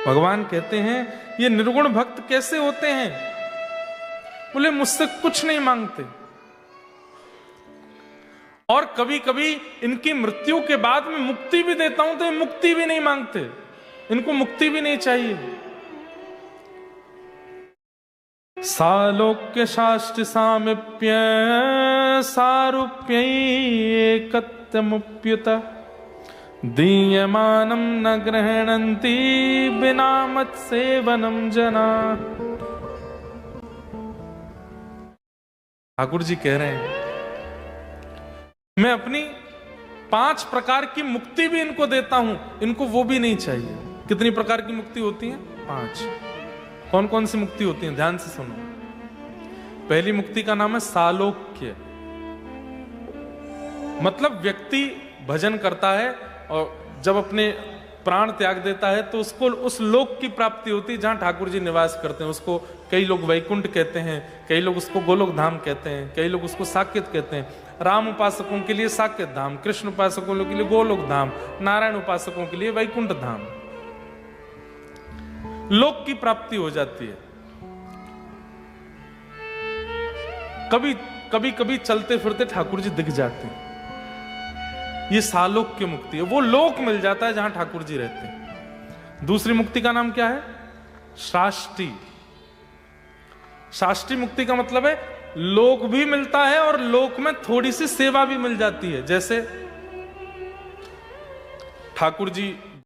भगवान कहते हैं ये निर्गुण भक्त कैसे होते हैं? बोले मुझसे कुछ नहीं मांगते, और कभी कभी इनकी मृत्यु के बाद में मुक्ति भी देता हूं तो ये मुक्ति भी नहीं मांगते, इनको मुक्ति भी नहीं चाहिए। सालोक्य शास्त्र सामिप्य सारूप्य एकत्यमुप्युत, दीयमानम न गृह्णन्ति बिना मत सेवनम जना। ठाकुर जी कह रहे हैं मैं अपनी 5 प्रकार की मुक्ति भी इनको देता हूं, इनको वो भी नहीं चाहिए। कितनी प्रकार की मुक्ति होती है? 5। कौन कौन सी मुक्ति होती है? ध्यान से सुनो। पहली मुक्ति का नाम है सालोक्य, मतलब व्यक्ति भजन करता है और जब अपने प्राण त्याग देता है तो उसको उस लोक की प्राप्ति होती है जहां ठाकुर जी निवास करते हैं। उसको कई लोग वैकुंठ कहते हैं, कई लोग उसको गोलोक धाम कहते हैं, कई लोग उसको साकेत कहते हैं। राम उपासकों के लिए साकेत धाम, कृष्ण उपासकों के लिए गोलोक धाम, नारायण उपासकों के लिए वैकुंठ धाम। लोक की प्राप्ति हो जाती है। कभी कभी चलते फिरते ठाकुर जी दिख जाते हैं, ये सालोक्य मुक्ति है, वो लोक मिल जाता है जहां ठाकुर जी रहते हैं। दूसरी मुक्ति का नाम क्या है? शाष्टी। शाष्टी मुक्ति का मतलब है लोक भी मिलता है और लोक में थोड़ी सी सेवा भी मिल जाती है। जैसे ठाकुर जी